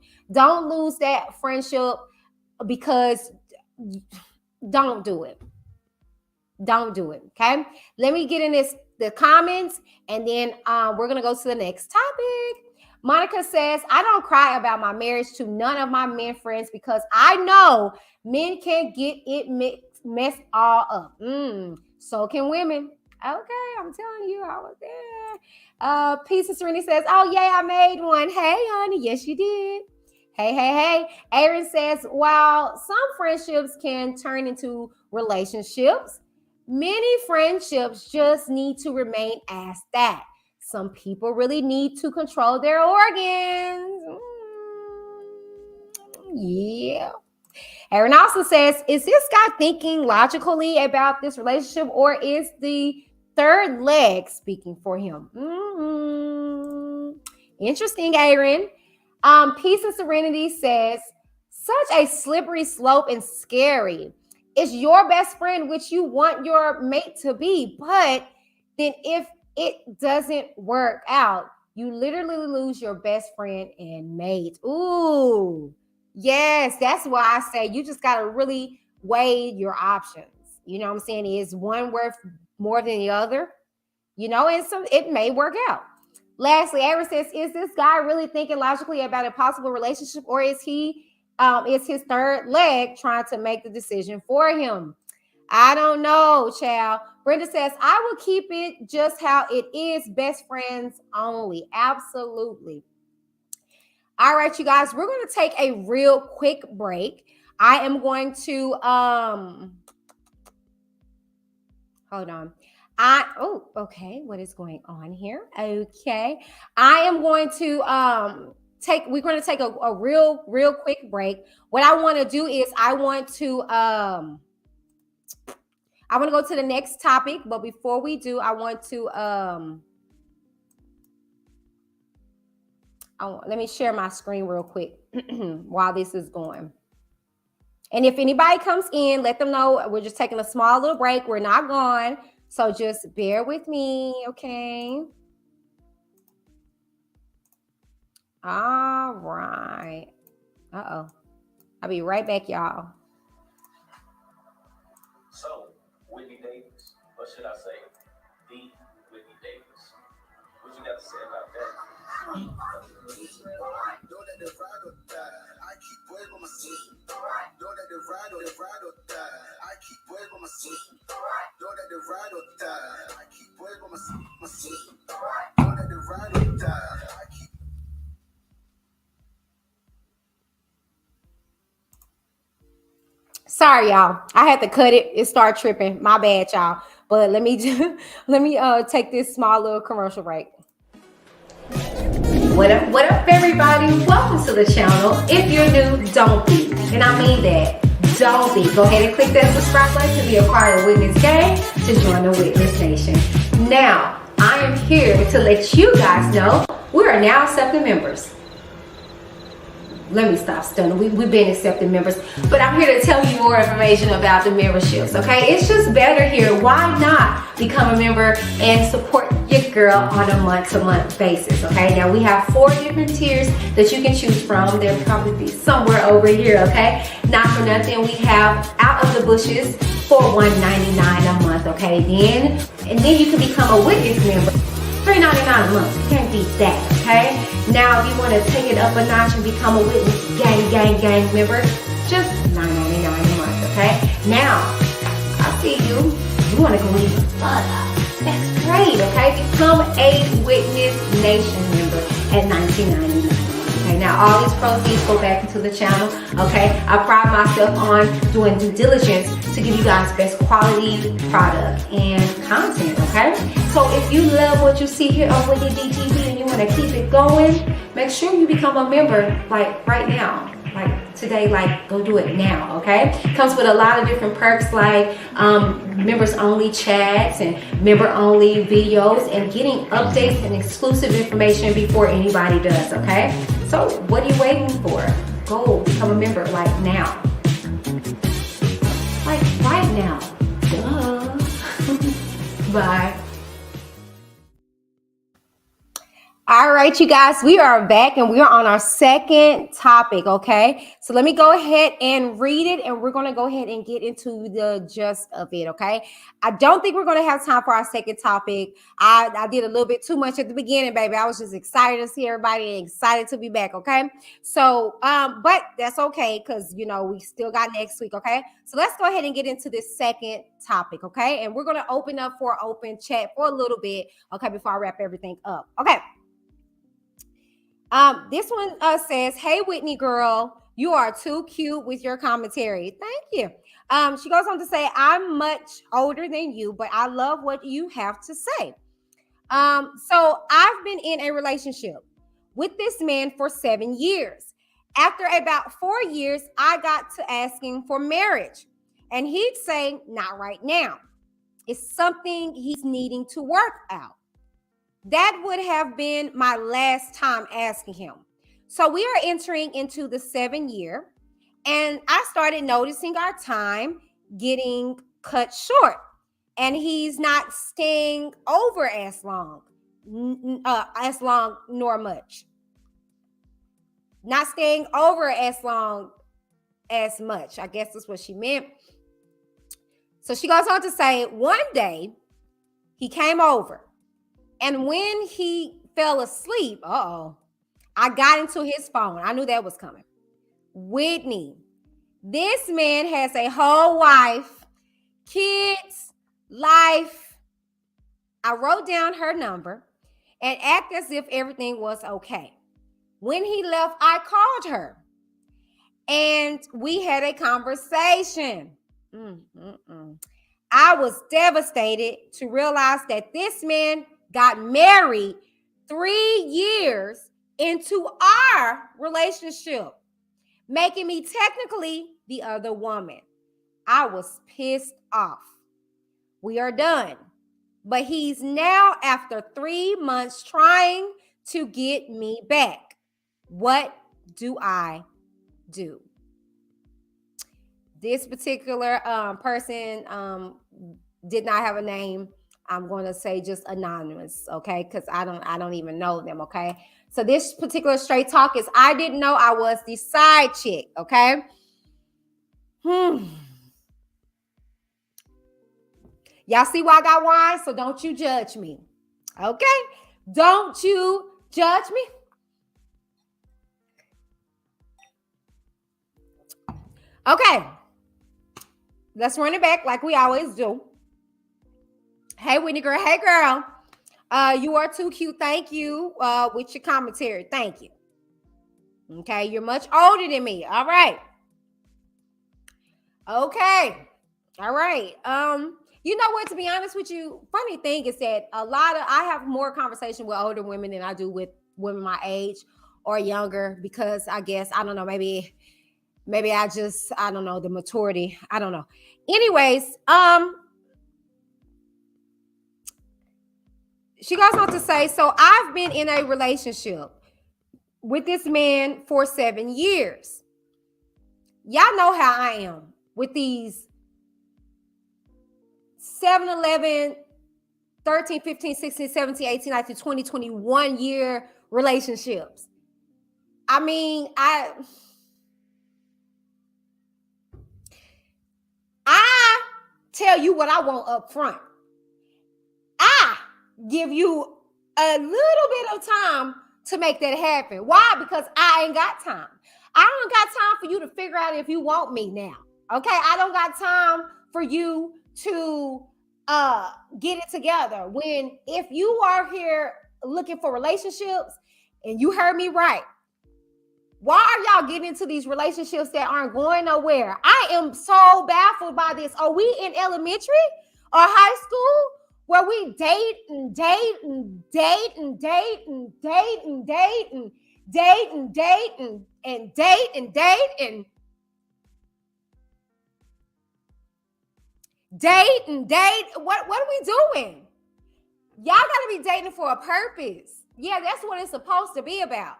lose that friendship, because don't do it. Don't do it. Okay. Let me get in the comments, and then we're going to go to the next topic. Monica says, I don't cry about my marriage to none of my men friends because I know men can get it messed all up. So can women. Okay, I'm telling you, I was there. Peace and Serena says, oh, yeah, I made one. Hey, honey. Yes, you did. Hey. Aaron says, while some friendships can turn into relationships, many friendships just need to remain as that. Some people really need to control their organs. Yeah. Aaron also says, is this guy thinking logically about this relationship, or is the third leg speaking for him? Interesting, Aaron. Peace and Serenity says, such a slippery slope and scary. It's your best friend, which you want your mate to be. But then if it doesn't work out, you literally lose your best friend and mate. Ooh, yes. That's why I say you just got to really weigh your options. You know what I'm saying? Is one worth more than the other? You know, and it may work out. Lastly, Aaron says, is this guy really thinking logically about a possible relationship, or is is his third leg trying to make the decision for him? I don't know, child. Brenda says, I will keep it just how it is, best friends only. Absolutely. All right, you guys, we're going to take a real quick break. I am going to, hold on. Okay. What is going on here? Okay. I am going to, we're going to take a real quick break. What I want to do is I want to go to the next topic, but before we do, I want to let me share my screen real quick while this is going. And if anybody comes in, let them know we're just taking a small little break. We're not gone, so just bear with me, okay? All right. Uh-oh. I'll be right back, y'all. So, Whitney Davis, or should I say, the Whitney Davis? What you got to say about that? Don't let the ride or die. I keep working on my sleep. Don't let the ride or die. I keep working on my sleep. Don't let the ride or die. I keep working on my sleep. Don't let the ride or die. I keep. Sorry, y'all. I had to cut it. It started tripping. My bad, y'all. But let me take this small little commercial break. What up, everybody? Welcome to the channel. If you're new, don't be. And I mean that. Don't be. Go ahead and click that subscribe button to be a part of Witness Gang, to join the Witness Nation. Now, I am here to let you guys know we are now accepting members. Let me stop stunning. We've been accepting members, but I'm here to tell you more information about the memberships, okay? It's just better here. Why not become a member and support your girl on a month-to-month basis, okay? Now, we have 4 different tiers that you can choose from. They'll probably be somewhere over here, okay? Not for nothing, we have Out of the Bushes for $199 a month, okay? And then you can become a Witness member. $3.99 a month. You can't beat that, okay? Now, if you want to take it up a notch and become a Witness gang member, just $9.99 a month, okay? Now, I see you. You want to go even further. That's great, okay? Become a Witness Nation member at $19.99. Okay, now all these proceeds go back into the channel, okay? I pride myself on doing due diligence to give you guys best quality product and content, okay? So if you love what you see here on Whitney DTV and you want to keep it going, make sure you become a member like right now. Like today, like go do it now, okay? Comes with a lot of different perks like members only chats and member only videos and getting updates and exclusive information before anybody does, okay? So what are you waiting for? Go become a member like now. Like right now. Duh. Bye. All right, you guys, we are back and we are on our second topic, okay? So let me go ahead and read it and we're going to go ahead and get into the gist of it, okay? I don't think we're going to have time for our second topic. I did a little bit too much at the beginning, baby. I was just excited to see everybody and excited to be back, okay? So, but that's okay because, you know, we still got next week, okay? So let's go ahead and get into this second topic, okay? And we're going to open up for open chat for a little bit, okay, before I wrap everything up, okay? This one says, "Hey Whitney girl, you are too cute with your commentary." Thank you. She goes on to say, "I'm much older than you, but I love what you have to say." So I've been in a relationship with this man for 7 years. After about 4 years, I got to asking for marriage, and he'd say, "Not right now. It's something he's needing to work out." That would have been my last time asking him. So we are entering into the 7th year, and I started noticing our time getting cut short, and he's not staying over as long nor much. Not staying over as long as much. I guess that's what she meant. So she goes on to say, one day he came over. And when he fell asleep, I got into his phone. I knew that was coming. Whitney, this man has a whole wife, kids, life. I wrote down her number and acted as if everything was okay. When he left, I called her and we had a conversation. I was devastated to realize that this man got married 3 years into our relationship, making me technically the other woman. I was pissed off. We are done. But he's now, after 3 months, trying to get me back. What do I do? This particular person did not have a name. I'm going to say just anonymous, okay? Because I don't even know them, okay? So this particular straight talk is, I didn't know I was the side chick, okay? Y'all see why I got wine? So don't you judge me, okay? Don't you judge me. Okay. Let's run it back like we always do. Hey, Whitney girl. Hey, girl. You are too cute. Thank you with your commentary. Thank you. Okay. You're much older than me. All right. Okay. All right. You know what? To be honest with you, funny thing is that I have more conversation with older women than I do with women my age or younger because I guess, I don't know, maybe Maybe I don't know, the maturity. I don't know. Anyways, she goes on to say, so I've been in a relationship with this man for 7 years. Y'all know how I am with these 7, 11, 13, 15, 16, 17, 18, 19, 20, 21 year relationships. I mean, I tell you what I want up front. I give you a little bit of time to make that happen. Why? Because I ain't got time. I don't got time for you to figure out if you want me now. Okay? I don't got time for you to get it together. When if you are here looking for relationships, and you heard me right, why are y'all getting into these relationships that aren't going nowhere? I am so baffled by this. Are we in elementary or high school where we date and date and date and date and date and date and date and date and date and date and date and date? What are we doing? Y'all got to be dating for a purpose. Yeah, that's what it's supposed to be about.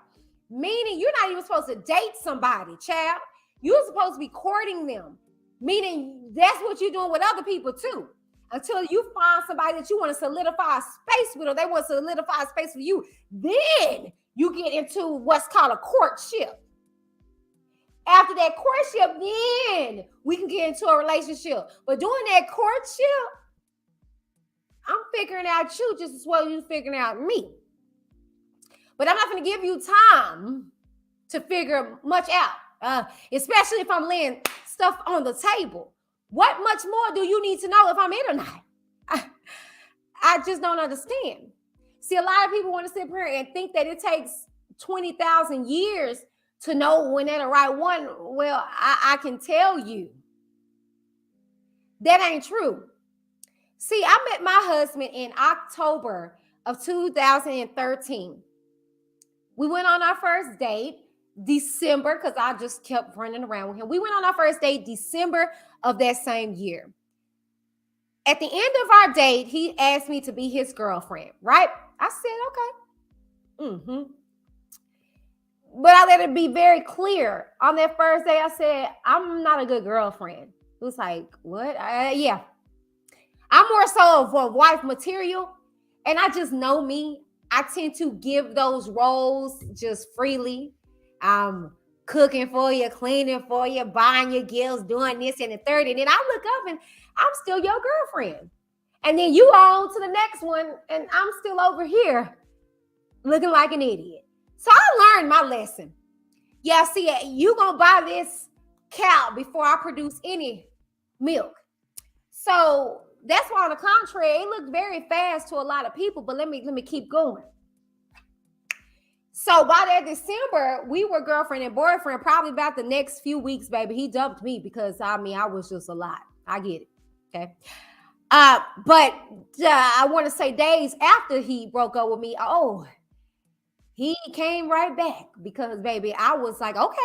Meaning you're not even supposed to date somebody, child. You're supposed to be courting them. Meaning that's what you're doing with other people too. Until you find somebody that you want to solidify a space with, or they want to solidify a space with you. Then you get into what's called a courtship. After that courtship, then we can get into a relationship. But during that courtship, I'm figuring out you just as well as you figuring out me. But I'm not going to give you time to figure much out, especially if I'm laying stuff on the table. What much more do you need to know if I'm in or not? I just don't understand. See, a lot of people want to sit here and think that it takes 20,000 years to know when they're the right one. Well, I can tell you that ain't true. See, I met my husband in October of 2013. We went on our first date December, because I just kept running around with him. We went on our first date December of that same year. At the end of our date, he asked me to be his girlfriend, right? I said, okay. But I let it be very clear. On that first day, I said, I'm not a good girlfriend. It was like, what? Yeah. I'm more so of a wife material. And I just know me. I tend to give those roles just freely. I'm cooking for you, cleaning for you, buying your gifts, doing this and the third. And then I look up and I'm still your girlfriend. And then you on to the next one and I'm still over here looking like an idiot. So I learned my lesson. Yeah, see, you gonna buy this cow before I produce any milk. So that's why, on the contrary, it looked very fast to a lot of people, but let me keep going. So by that December, we were girlfriend and boyfriend. Probably about the next few weeks, baby, he dumped me because, I was just a lot. I get it, okay? But I want to say days after he broke up with me, he came right back because, baby, I was like, okay,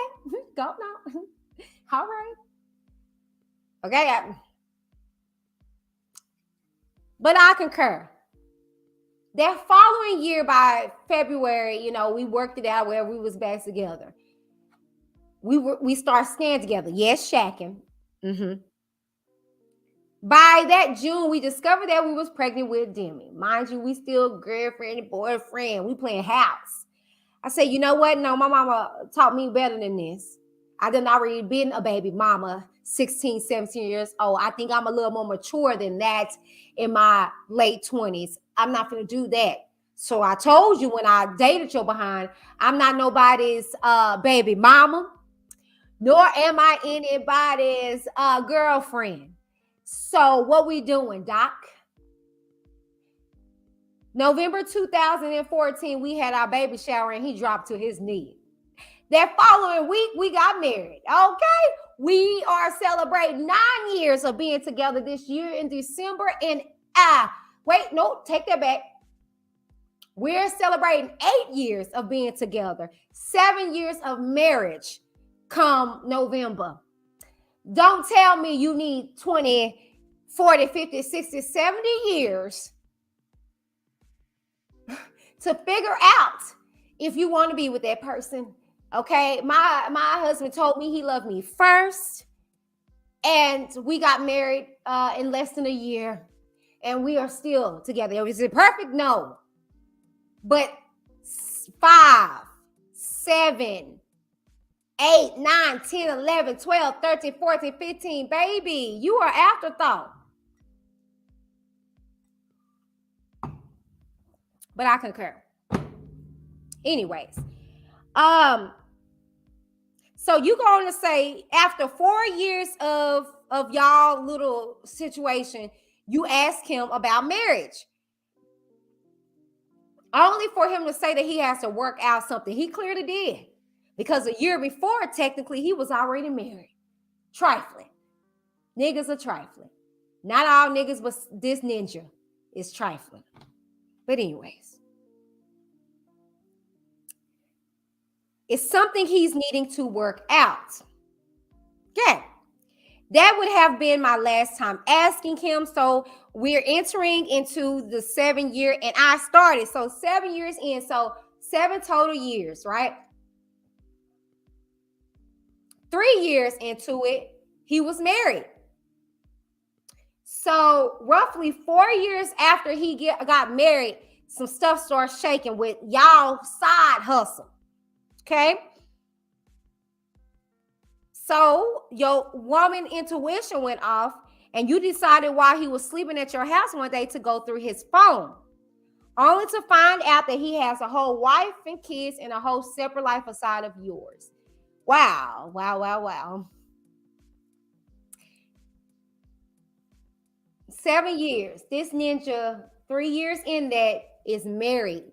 go now. All right. Okay, but I concur. That following year, by February, we worked it out where we was back together. We started staying together. Yes, shacking. By that June, we discovered that we was pregnant with Demi. Mind you, we still girlfriend and boyfriend. We playing house. I said, you know what? No, my mama taught me better than this. I done already been a baby mama, 16, 17 years old. I think I'm a little more mature than that in my late 20s. I'm not going to do that. So I told you when I dated your behind, I'm not nobody's baby mama, nor am I anybody's girlfriend. So what we doing, Doc? November 2014, we had our baby shower and he dropped to his knee. That following week, we got married. Okay. We are celebrating 9 years of being together this year in December. And take that back. We're celebrating 8 years of being together, 7 years of marriage come November. Don't tell me you need 20, 40, 50, 60, 70 years to figure out if you want to be with that person. Okay, my husband told me he loved me first, and we got married in less than a year, and we are still together. Is it perfect? No, but 5, 7, 8, 9, 10, 11, 12, 13, 14, 15, baby, you are afterthought. But I concur. Anyways, so you go on to say after 4 years of y'all little situation, you ask him about marriage, only for him to say that he has to work out something. He clearly did, because a year before, technically, he was already married. Trifling. Niggas are trifling. Not all niggas, but this ninja is trifling. But anyways, it's something he's needing to work out. Okay. That would have been my last time asking him. So we're entering into the 7-year, and I started. So 7 years in. So 7 total years, right? 3 years into it, he was married. So roughly 4 years after he got married, some stuff starts shaking with y'all side hustle. Okay. So your woman intuition went off, and you decided while he was sleeping at your house one day to go through his phone, only to find out that he has a whole wife and kids and a whole separate life aside of yours. Wow, wow, wow, wow. 7 years. This ninja, 3 years in that, is married.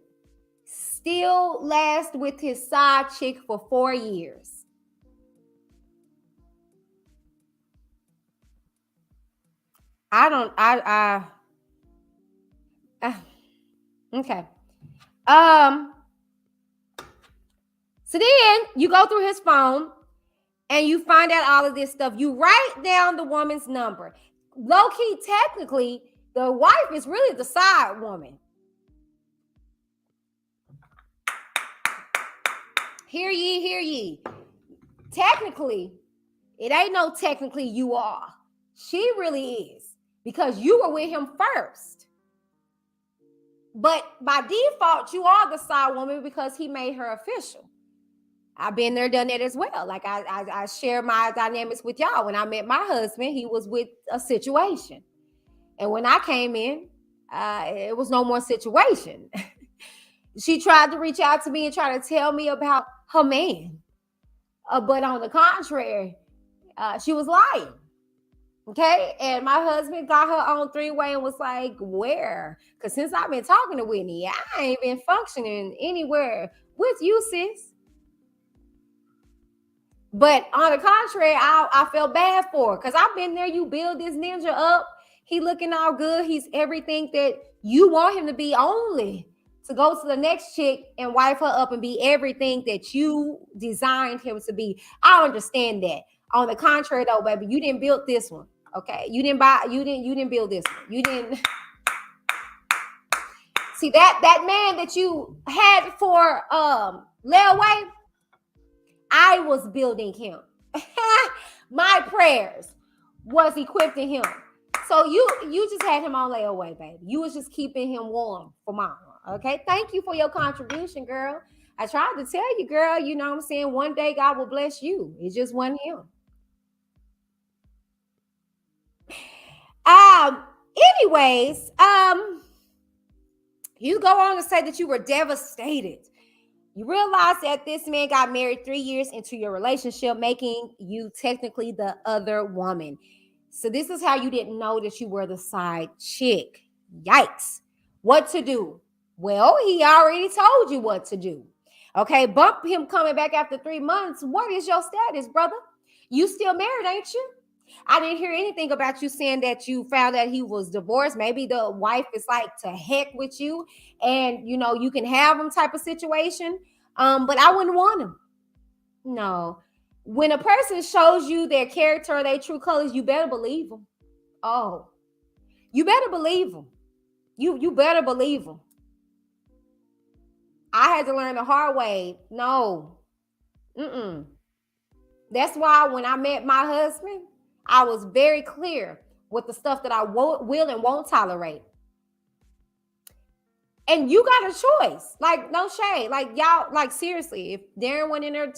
Still last with his side chick for 4 years. Okay. So then you go through his phone and you find out all of this stuff. You write down the woman's number. Low key, technically, the wife is really the side woman. Hear ye, hear ye. Technically, it ain't no technically you are. She really is, because you were with him first. But by default, you are the side woman because he made her official. I've been there, done that as well. Like I share my dynamics with y'all. When I met my husband, he was with a situation. And when I came in, it was no more situation. She tried to reach out to me and try to tell me about her man. But on the contrary, she was lying. Okay. And my husband got her on 3-way and was like, where? Because since I've been talking to Whitney, I ain't been functioning anywhere with you, sis. But on the contrary, I felt bad for her, because I've been there. You build this ninja up. He looking all good. He's everything that you want him to be, only to go to the next chick and wife her up and be everything that you designed him to be. I understand that. On the contrary, though, baby, you didn't build this one. Okay. You didn't build this one. You didn't see that man that you had for layaway. I was building him. My prayers was equipping him. So you just had him on layaway, baby. You was just keeping him warm for mama. Okay. Thank you for your contribution, girl. I tried to tell you, girl, you know what I'm saying? One day God will bless you. It just wasn't him. Anyways, you go on to say that you were devastated. You realize that this man got married 3 years into your relationship, making you technically the other woman. So this is how you didn't know that you were the side chick. Yikes. What to do? Well, he already told you what to do. Okay, bump him coming back after 3 months. What is your status, brother? You still married, ain't you? I didn't hear anything about you saying that you found that he was divorced. Maybe the wife is like, to heck with you, and you know you can have him type of situation. But I wouldn't want him. No. When a person shows you their character or their true colors, you better believe them. Oh, you better believe them. You better believe them. I had to learn the hard way. No. That's why when I met my husband, I was very clear with the stuff that I will and won't tolerate. And you got a choice. Like, no shade. Like, y'all, like, seriously, if Darren went in there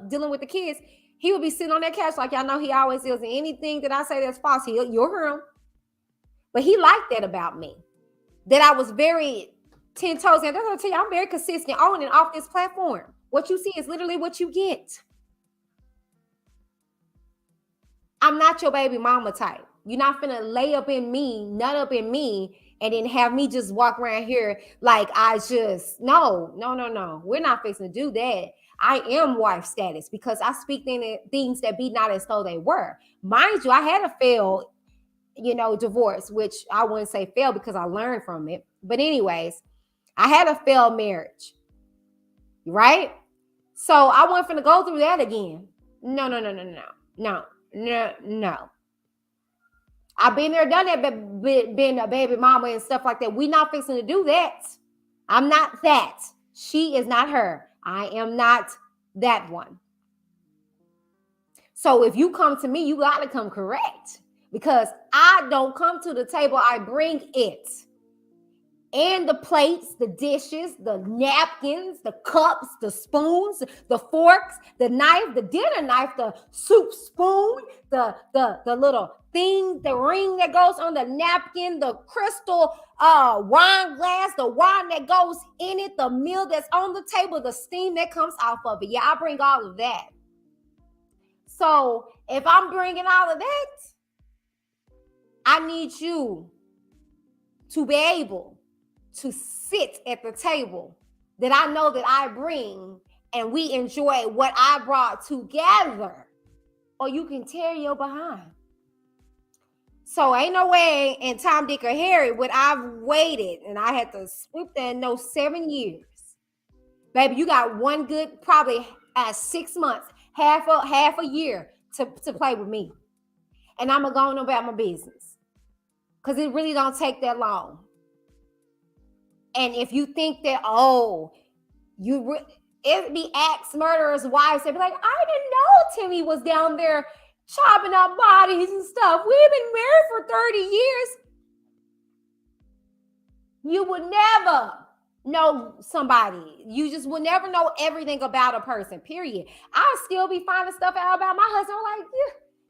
dealing with the kids, he would be sitting on that couch like y'all know he always is. And anything that I say that's false, you'll hear him. But he liked that about me. That I was very 10 toes. And that's what I tell you, I'm very consistent on and off this platform. What you see is literally what you get. I'm not your baby mama type. You're not finna lay up in me, nut up in me, and then have me just walk around here like I just, no. We're not fixing to do that. I am wife status because I speak things that be not as though they were. Mind you, I had a failed, divorce, which I wouldn't say failed because I learned from it. But anyways, I had a failed marriage, right? So I wasn't finna go through that again. No. I've been there, done that, but been a baby mama and stuff like that. We not fixing to do that. I'm not that. She is not her. I am not that one. So if you come to me, you got to come correct because I don't come to the table. I bring it. And the plates, the dishes, the napkins, the cups, the spoons, the forks, the knife, the dinner knife, the soup spoon, the little thing, the ring that goes on the napkin, the crystal wine glass, the wine that goes in it, the meal that's on the table, the steam that comes off of it. Yeah, I bring all of that. So if I'm bringing all of that, I need you to be able to sit at the table that I know that I bring and we enjoy what I brought together, or you can tear your behind. So ain't no way in Tom, Dick, or Harry would I've waited and I had to swoop there in those 7 years. Baby, you got one good, probably 6 months, half a year to play with me. And I'm going to go on about my business because it really don't take that long. And if you think that, it'd be axe murderers' wives, they'd be like, I didn't know Timmy was down there chopping up bodies and stuff. We've been married for 30 years. You would never know somebody. You just would never know everything about a person, period. I'll still be finding stuff out about my husband. I'm like,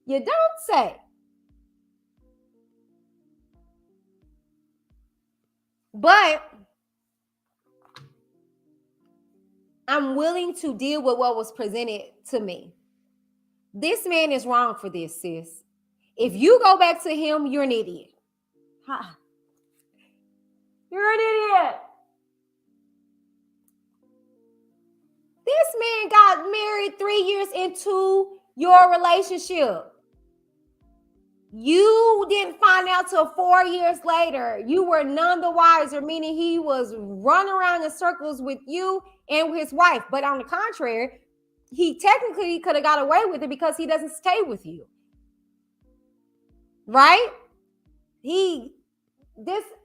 yeah, you don't say. But I'm willing to deal with what was presented to me. This man is wrong for this, sis. If you go back to him, you're an idiot. You're an idiot. This man got married 3 years into your relationship. You didn't find out till 4 years later. You were none the wiser, meaning he was running around in circles with you and with his wife. But on the contrary, he technically could have got away with it because he doesn't stay with you. Right?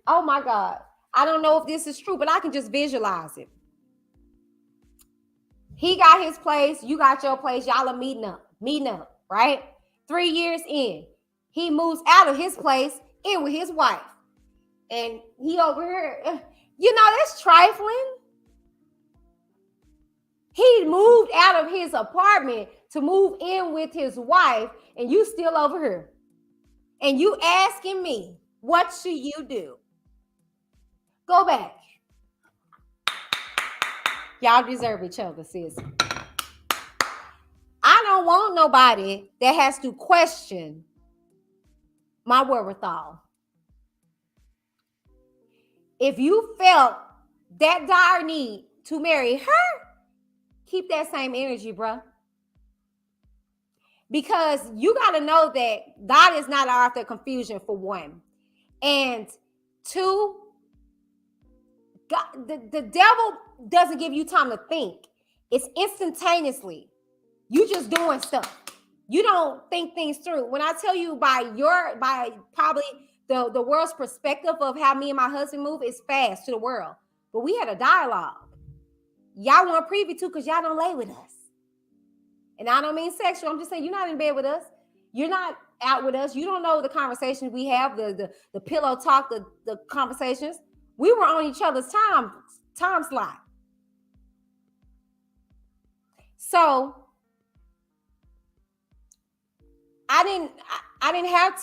Oh my God. I don't know if this is true, but I can just visualize it. He got his place. You got your place. Y'all are meeting up, right? 3 years in. He moves out of his place in with his wife. And he over here, that's trifling. He moved out of his apartment to move in with his wife, and you still over here. And you asking me, what should you do? Go back. Y'all deserve each other, sis. I don't want nobody that has to question my wherewithal. If you felt that dire need to marry her, keep that same energy, bro. Because you got to know that God is not our author of confusion, for one. And two, God, the devil doesn't give you time to think. It's instantaneously. You just doing stuff. You don't think things through. When I tell you by probably the world's perspective of how me and my husband move is fast to the world. But we had a dialogue. Y'all weren't privy to because y'all don't lay with us. And I don't mean sexual. I'm just saying you're not in bed with us. You're not out with us. You don't know the conversations we have, the pillow talk, the conversations. We were on each other's time slot. So he didn't have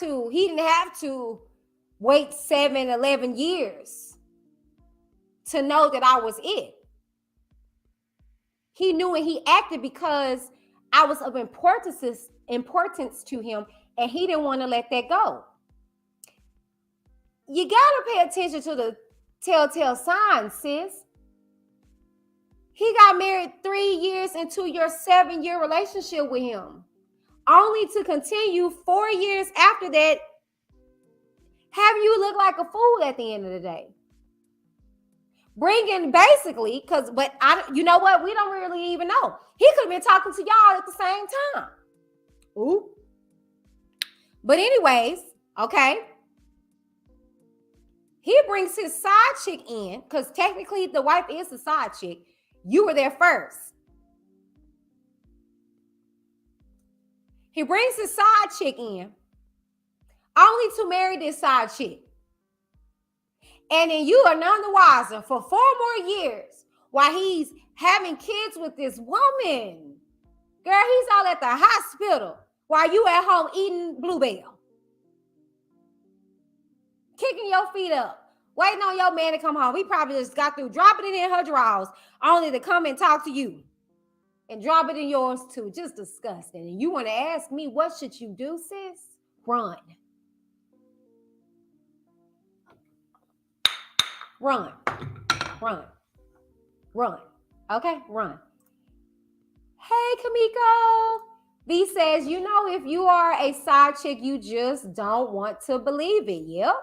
to wait 7, 11 years to know that I was it. He knew and he acted because I was of importance to him, and he didn't want to let that go. You gotta pay attention to the telltale signs, sis. He got married 3 years into your 7-year relationship with him, only to continue 4 years after that have you look like a fool at the end of the day. Bringing basically, you know what? We don't really even know. He could have been talking to y'all at the same time. Ooh. But anyways, okay. He brings his side chick in, because technically the wife is the side chick. You were there first. He brings his side chick in, only to marry this side chick. And then you are none the wiser for 4 more years while he's having kids with this woman. Girl, he's all at the hospital while you at home eating Bluebell. Kicking your feet up, waiting on your man to come home. He probably just got through dropping it in her drawers only to come and talk to you. And drop it in yours too. Just disgusting. And you want to ask me, what should you do, sis? Run. Run. Run. Run. Okay? Run. Hey, Kamiko. V says, you know, if you are a side chick, you just don't want to believe it. Yep.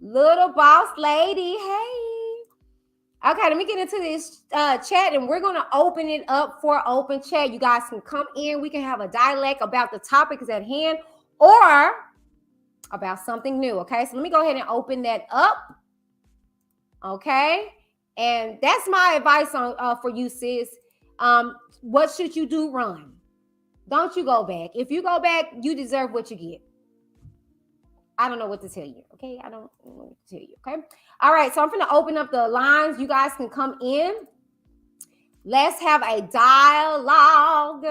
Little boss lady. Hey. Okay, let me get into this chat, and we're going to open it up for open chat. You guys can come in. We can have a dialogue about the topics at hand or about something new. Okay, so let me go ahead and open that up. Okay, and that's my advice on for you, sis. What should you do? Run. Don't you go back. If you go back, you deserve what you get. I don't know what to tell you. Okay, I don't know what to tell you. Okay, all right. So I'm going to open up the lines. You guys can come in. Let's have a dialogue.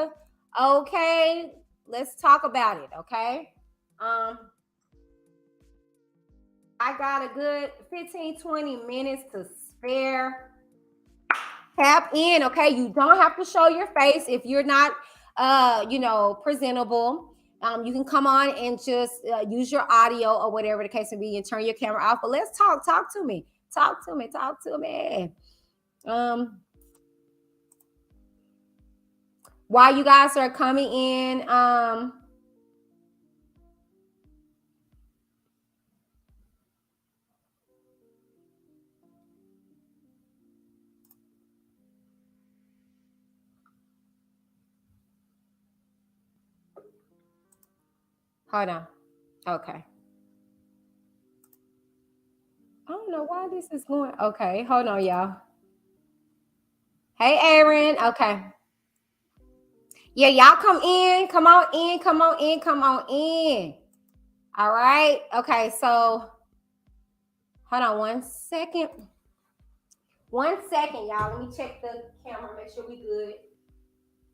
Okay, let's talk about it. Okay. I got a good 15-20 minutes to spare. Tap in, okay? You don't have to show your face if you're not, presentable. You can come on and just use your audio or whatever the case may be and turn your camera off. But let's talk. Talk to me. Talk to me. Talk to me. While you guys are coming in, hold on. Okay. I don't know why this is going. Okay, hold on, y'all. Hey, Aaron. Okay. Yeah, y'all come in. Come on in. Come on in. Come on in. All right. Okay, so hold on 1 second. 1 second, y'all. Let me check the camera, make sure we good.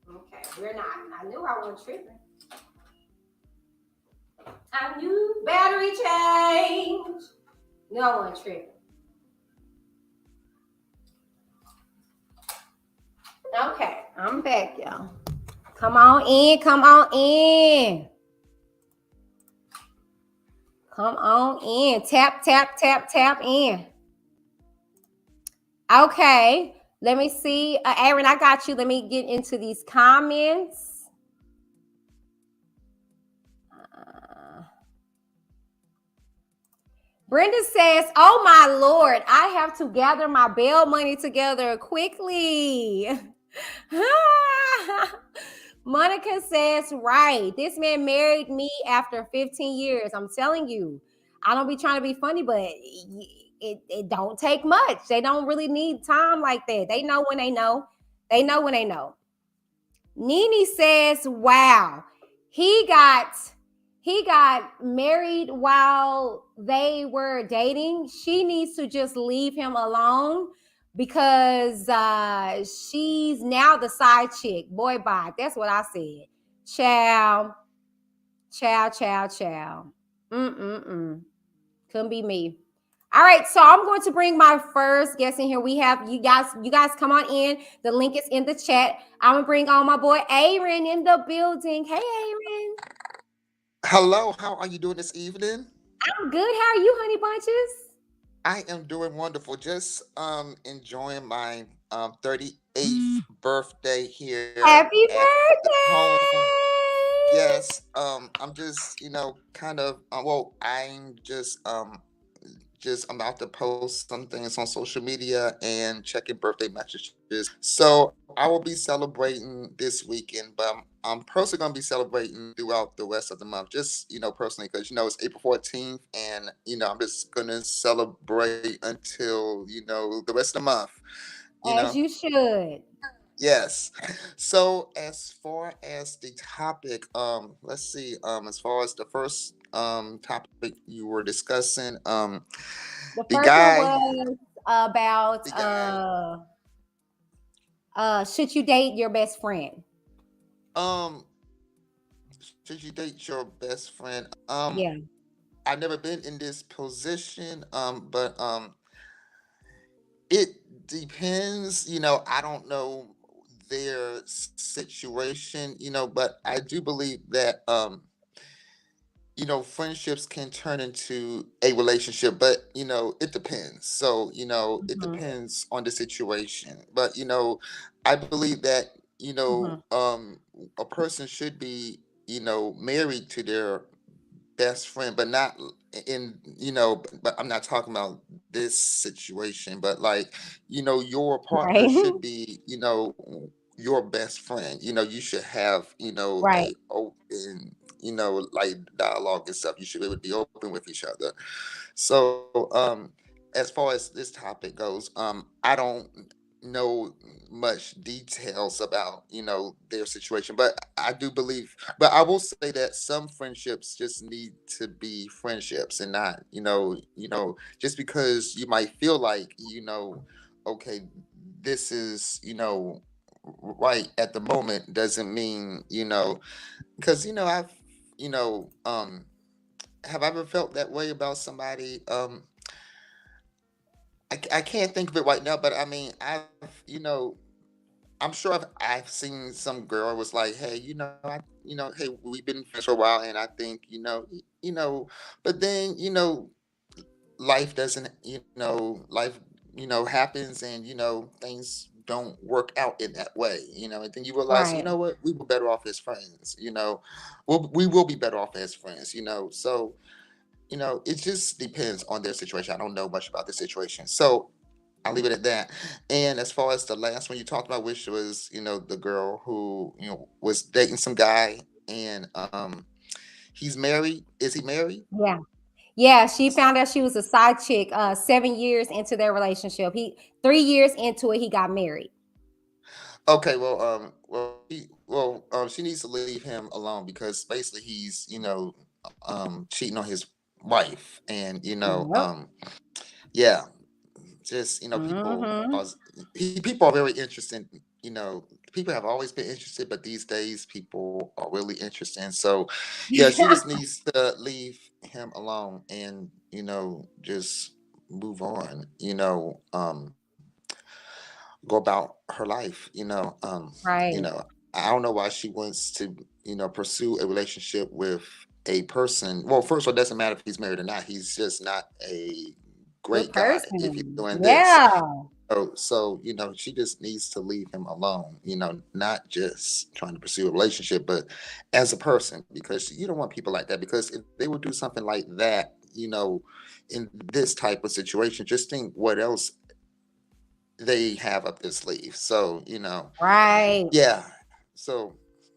Okay, we're not. I knew I wasn't tripping. I knew battery change. No one tripping. Okay, I'm back, y'all. Come on in. Come on in. Come on in. Tap, tap, tap, tap in. Okay, let me see. Aaron, I got you. Let me get into these comments. Brenda says, oh my Lord, I have to gather my bail money together quickly. Monica says, right. This man married me after 15 years. I'm telling you. I don't be trying to be funny, but it don't take much. They don't really need time like that. They know when they know. They know when they know. Nene says, "Wow, he got he got married while they were dating. She needs to just leave him alone because she's now the side chick. Boy, bye. That's what I said. Chow, chow, chow, chow. Mm-mm-mm. Couldn't be me. All right, so I'm going to bring my first guest in here. We have you guys. You guys come on in. The link is in the chat. I'm gonna bring on my boy Aaron in the building. Hey, Aaron. Hello, how are you doing this evening? I'm good. How are you, honey bunches? I am doing wonderful. Just enjoying my 38th birthday here Happy at the home. birthday! Yes, I'm just, kind of well, I'm just about to post some things on social media and checking birthday messages. So I will be celebrating this weekend, but I'm personally going to be celebrating throughout the rest of the month. Just personally, because it's April 14th, and I'm just going to celebrate until the rest of the month. You know, As you should. yes. So as far as the topic, let's see. As far as the first topic you were discussing, The the first one guy, was about the guy, should you date your best friend? um, should you date your best friend? Yeah. I've never been in this position, but it depends. I don't know their situation, but I do believe that friendships can turn into a relationship, but it depends. So, it Hmm. depends on the situation. But I believe that, Hmm. a person should be, married to their best friend, but not in, but I'm not talking about this situation, but like, your partner Right. should be, your best friend. You should have, Right. a open, like dialogue and stuff. You should be able to be open with each other. So, as far as this topic goes, I don't know much details about their situation, but I do believe, but I will say that some friendships just need to be friendships and not just because you might feel like okay, this is right at the moment doesn't mean because I've you know have I ever felt that way about somebody? I can't think of it right now, but I mean, I'm sure I've seen some girl was like, hey, hey, we've been friends for a while, and I think, but then, life doesn't, life, happens, and, things don't work out in that way, and then you realize, you Right. know what, we were better off as friends, we will be better off as friends, so it just depends on their situation. I don't know much about the situation. So I'll leave it at that. And as far as the last one you talked about, which was, the girl who, was dating some guy and he's married. Is he married? Yeah. Yeah, she found out she was a side chick 7 years into their relationship. 3 years into it, he got married. Okay, she needs to leave him alone because basically he's, cheating on his wife, and Yep. yeah, just Mm-hmm. people are very interested. People have always been interested, but these days people are really interested. And so, yeah, she just needs to leave him alone and just move on. Go about her life. Right. I don't know why she wants to pursue a relationship with a person. Well, first of all, it doesn't matter if he's married or not. He's just not a Good great guy if he's person. doing this. Yeah. So she just needs to leave him alone. Not just trying to pursue a relationship, but as a person, because you don't want people like that. Because if they would do something like that, in this type of situation, just think what else they have up their sleeve. So Right. yeah. So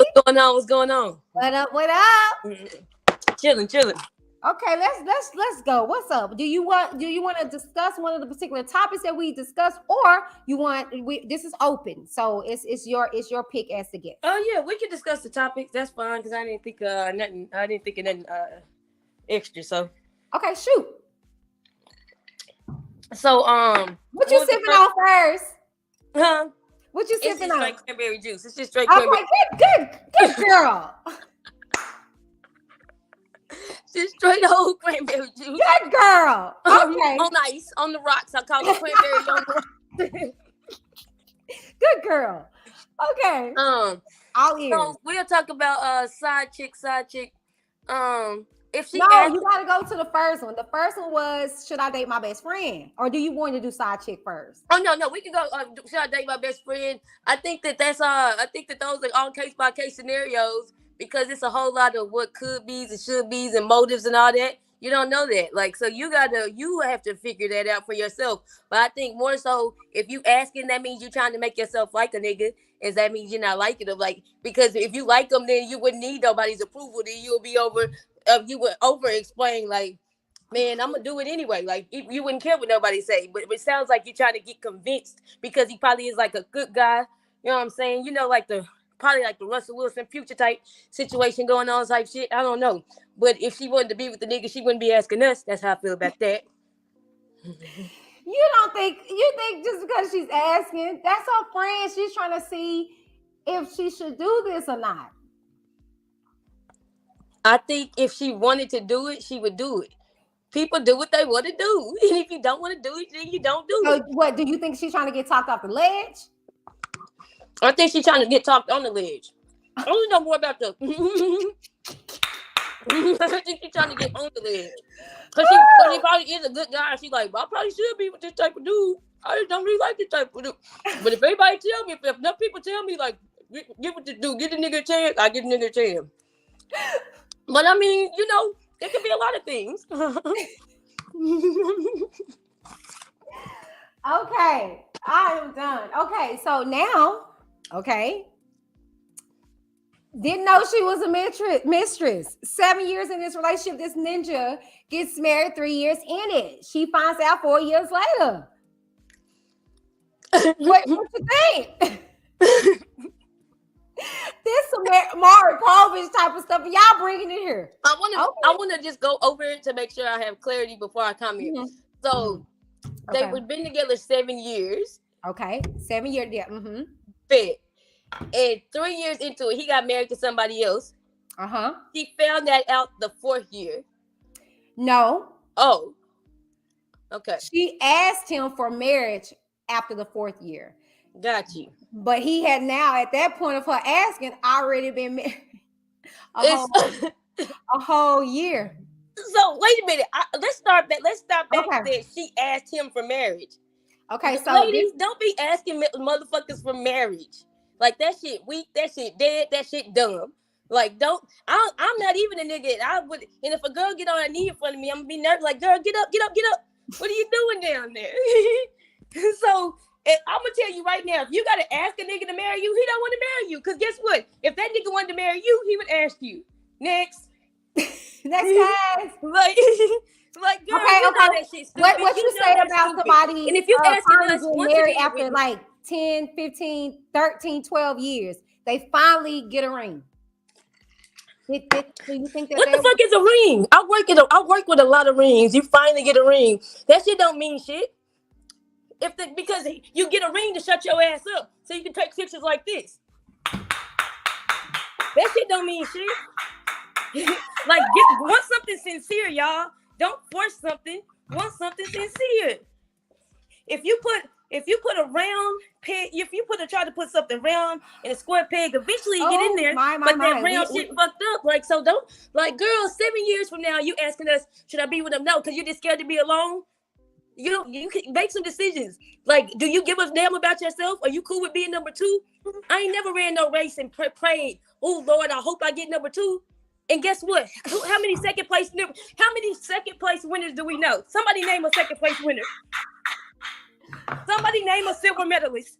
What's going on? What's going on? What up? What up? Chilling. Okay, let's go. What's up? Do you want to discuss one of the particular topics that we discussed, or this is open, so it's your pick as to guest. Oh yeah, we can discuss the topics. That's fine because I didn't think nothing. I didn't think of nothing extra. So okay, shoot. So what you sipping on first? Huh? What you sipping on? Straight cranberry juice. It's just straight okay, cranberry. good girl. Just straight old cranberry juice. Good girl. Okay. On ice, on the rocks. I call it cranberry on the rocks. Good girl. Okay. All ears. So we'll talk about side chick. If she you gotta go to the first one. The first one was, should I date my best friend, or do you want to do side chick first? Oh no, we can go. Should I date my best friend? I think that those are all case by case scenarios because it's a whole lot of what could be's and should be's and motives and all that. You don't know that, like, so you have to figure that out for yourself. But I think more so, if you asking, that means you're trying to make yourself like a nigga. Is that means you're not liking them, like, because if you like them, then you wouldn't need nobody's approval. Then you would over explain, like, man, I'm gonna do it anyway. Like, you wouldn't care what nobody say. But it sounds like you're trying to get convinced because he probably is like a good guy. You know what I'm saying? You know, probably like the Russell Wilson Future type situation going on type shit. I don't know. But if she wanted to be with the nigga, she wouldn't be asking us. That's how I feel about that. You think just because she's asking, that's her friend, she's trying to see if she should do this or not. I think if she wanted to do it, she would do it. People do what they want to do. And if you don't want to do it, then you don't do it. What, do you think she's trying to get talked off the ledge? I think she's trying to get talked on the ledge. I don't know more about the... I think she's trying to get on the ledge. Because he probably is a good guy. She's like, I probably should be with this type of dude. I just don't really like this type of dude. But if anybody tell me, if enough people tell me, like, give it to dude, give the nigga a chance, I give the nigga a chance. But I mean, you know, it could be a lot of things. Okay, I am done. Okay, so now, didn't know she was a mistress. 7 years in this relationship, this ninja gets married 3 years in it. She finds out 4 years later. what you think? This Maury Povich type of stuff, y'all bringing it here. I want to just go over it to make sure I have clarity before I comment. Mm-hmm. So they've been together 7 years. Okay, 7 years. Yeah. Mm-hmm. Bet. And 3 years into it, he got married to somebody else. He found that out the 4th year. No. Oh. Okay. She asked him for marriage after the 4th year. Got you. But he had now, at that point of her asking, already been married a whole year. So wait a minute. Let's start back. That she asked him for marriage. Okay, so ladies, don't be asking motherfuckers for marriage. Like, that shit weak, that shit dead, that shit dumb. Like, I'm not even a nigga. And if a girl get on her knee in front of me, I'm gonna be nervous. Like, girl, get up. What are you doing down there? So I'm gonna tell you right now, if you gotta ask a nigga to marry you, he don't want to marry you. Cause guess what? If that nigga wanted to marry you, he would ask you. Next guys. Like, girl, you know that shit stupid. What you say about somebody, and if you asking us married after like 10, 15, 13, 12 years, they finally get a ring. Do you think that what the fuck is a ring? I work with a lot of rings. You finally get a ring. That shit don't mean shit. Because you get a ring to shut your ass up so you can take pictures like this. That shit don't mean shit. Like, want something sincere, y'all. Don't force something. Want something sincere. If you put a round peg, try to put something round in a square peg, eventually you get in there. But that round shit fucked up. Like, so don't, like, girls, 7 years from now, you asking us, should I be with them? No, because you're just scared to be alone. You can make some decisions. Like, do you give a damn about yourself? Are you cool with being number 2? I ain't never ran no race and prayed, oh Lord, I hope I get number 2. And guess what? How many second place winners do we know? Somebody name a second place winner. Somebody name a silver medalist.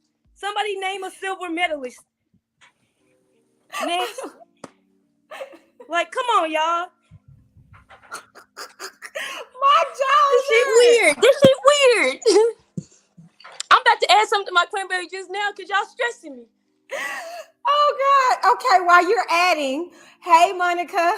Name next. Like, come on, y'all. My jaw This shit weird. This shit weird. I'm about to add something to my cranberry juice now because y'all stressing me. Oh God. Okay, while you're adding, hey Monica,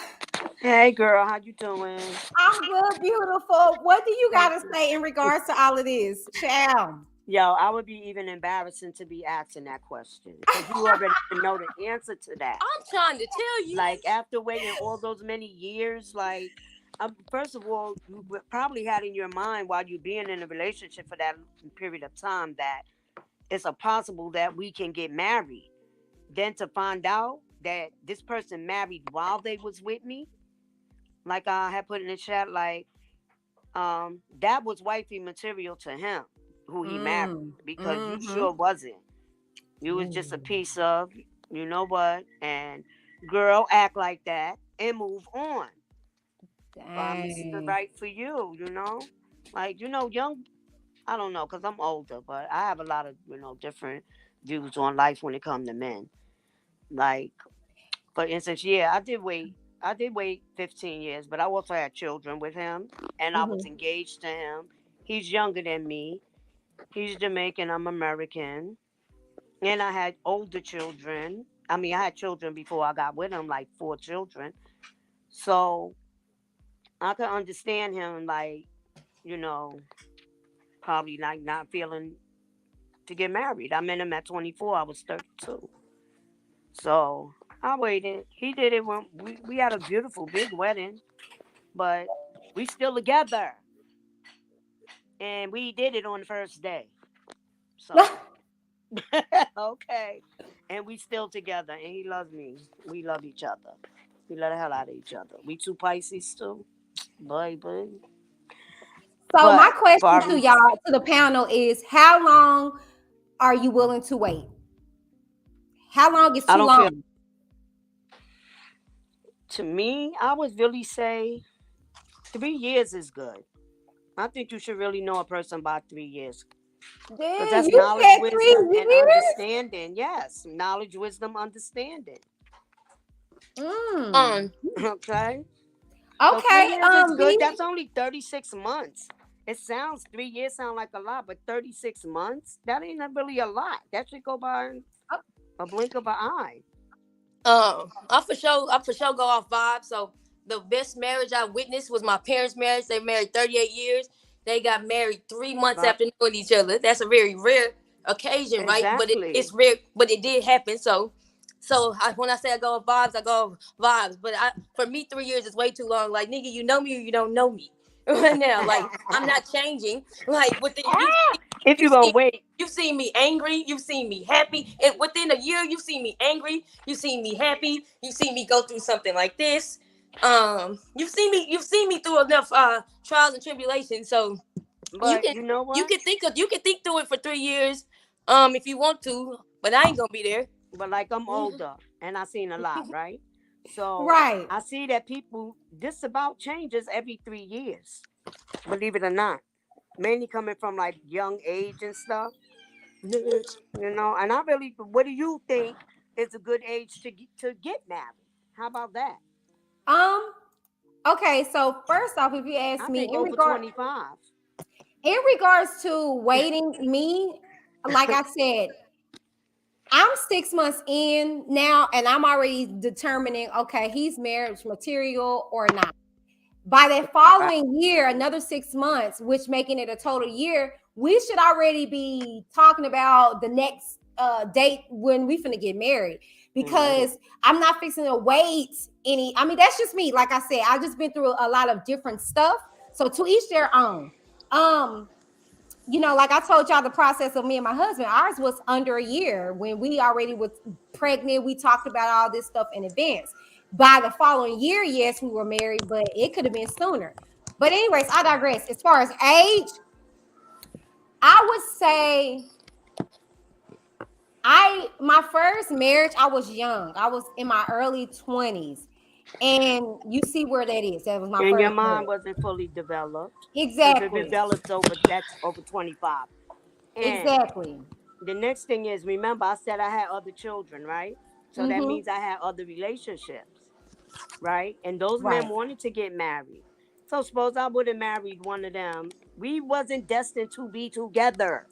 Hey girl, how you doing? I'm good, beautiful. What do you Thank gotta you. say in regards to all of this? Child. Yo, I would be even embarrassing to be asking that question because you already know the answer to that. I'm trying to tell you. Like after waiting all those many years, like first of all, you probably had in your mind while you being in a relationship for that period of time that it's a possible that we can get married. Then to find out that this person married while they was with me, like I had put in the chat, like that was wifey material to him who he married because you Mm-hmm. sure wasn't. You was just a piece of, you know what, and girl, act like that and move on. Find Mr. Dang. Right for you, you know? Like, young, I don't know, because I'm older, but I have a lot of, different views on life when it comes to men. Like, for instance, yeah, I did wait 15 years, but I also had children with him and I was Mm-hmm. engaged to him. He's younger than me. He's Jamaican, I'm American. And I had older children. I mean, I had children before I got with him, like 4 children. So I could understand him, like, you know, probably like not feeling to get married. I met him at 24, I was 32. So I waited. He did it when we had a beautiful big wedding, but we still together. And we did it on the first day. So okay. And we still together and he loves me. We love each other. We love the hell out of each other. We two Pisces too. Baby. So my But question far to as y'all, to the panel is how long are you willing to wait? How long is I too don't feel, long? to me, I would really say 3 years is good. I think you should really know a person by 3 years. Because Dang, that's you knowledge, said wisdom, and 3 years? understanding. Yes. Knowledge, wisdom, understanding. Mm. Um, Okay. So three Okay, years is good. V. That's only 36 months. It sounds 3 years sound like a lot, but 36 months, that ain't really a lot. That should go by in a blink of an eye. I for sure go off vibe. So the best marriage I witnessed was my parents' marriage. They married 38 years. They got married 3 months But after knowing each other. That's a very rare occasion, right? But it's exactly. rare, but it did happen. When I say I go off vibes, I go off vibes. But for me, 3 years is way too long. Like nigga, you know me or you don't know me. Right now, like I'm not changing. Like within If you you're going see to wait, you've seen me angry, you've seen me happy, and within a year you've seen me angry, you've seen me happy, you've seen me go through something like this. You've seen me through enough trials and tribulations. So you but can you know what? you can think through it for 3 years, if you want to, but I ain't gonna be there. But like I'm older and I seen a lot, right? So Right. I see that people, this about changes every 3 years, believe it or not. Mainly coming from like young age and stuff, And I really, what do you think is a good age to get married? How about that? Um, okay, so first off, if you ask I me think over 25. in regards to waiting, me, like I said, I'm 6 months in now, and I'm already determining, okay, he's marriage material or not. By that Right. following year, another 6 months, which making it a total year, we should already be talking about the next date when we finna get married. Mhm. Because I'm not fixing to wait any. I mean, that's just me. Like I said, I've just been through a lot of different stuff. So to each their own. Um, like I told y'all, the process of me and my husband, ours was under a year. When we already was pregnant, we talked about all this stuff in advance. By the following year, yes, we were married, but it could have been sooner. But anyways, I digress. As far as age, I would say my first marriage, I was young. I was in my early 20s. And you see where that is. That was my And your first mind marriage. wasn't fully developed because it Exactly. develops that's over 25. And Exactly. the next thing is, remember, I said I had other children, right? So that means I had other relationships, right? And those men Right. wanted to get married. So suppose I would have married one of them. We wasn't destined to be together.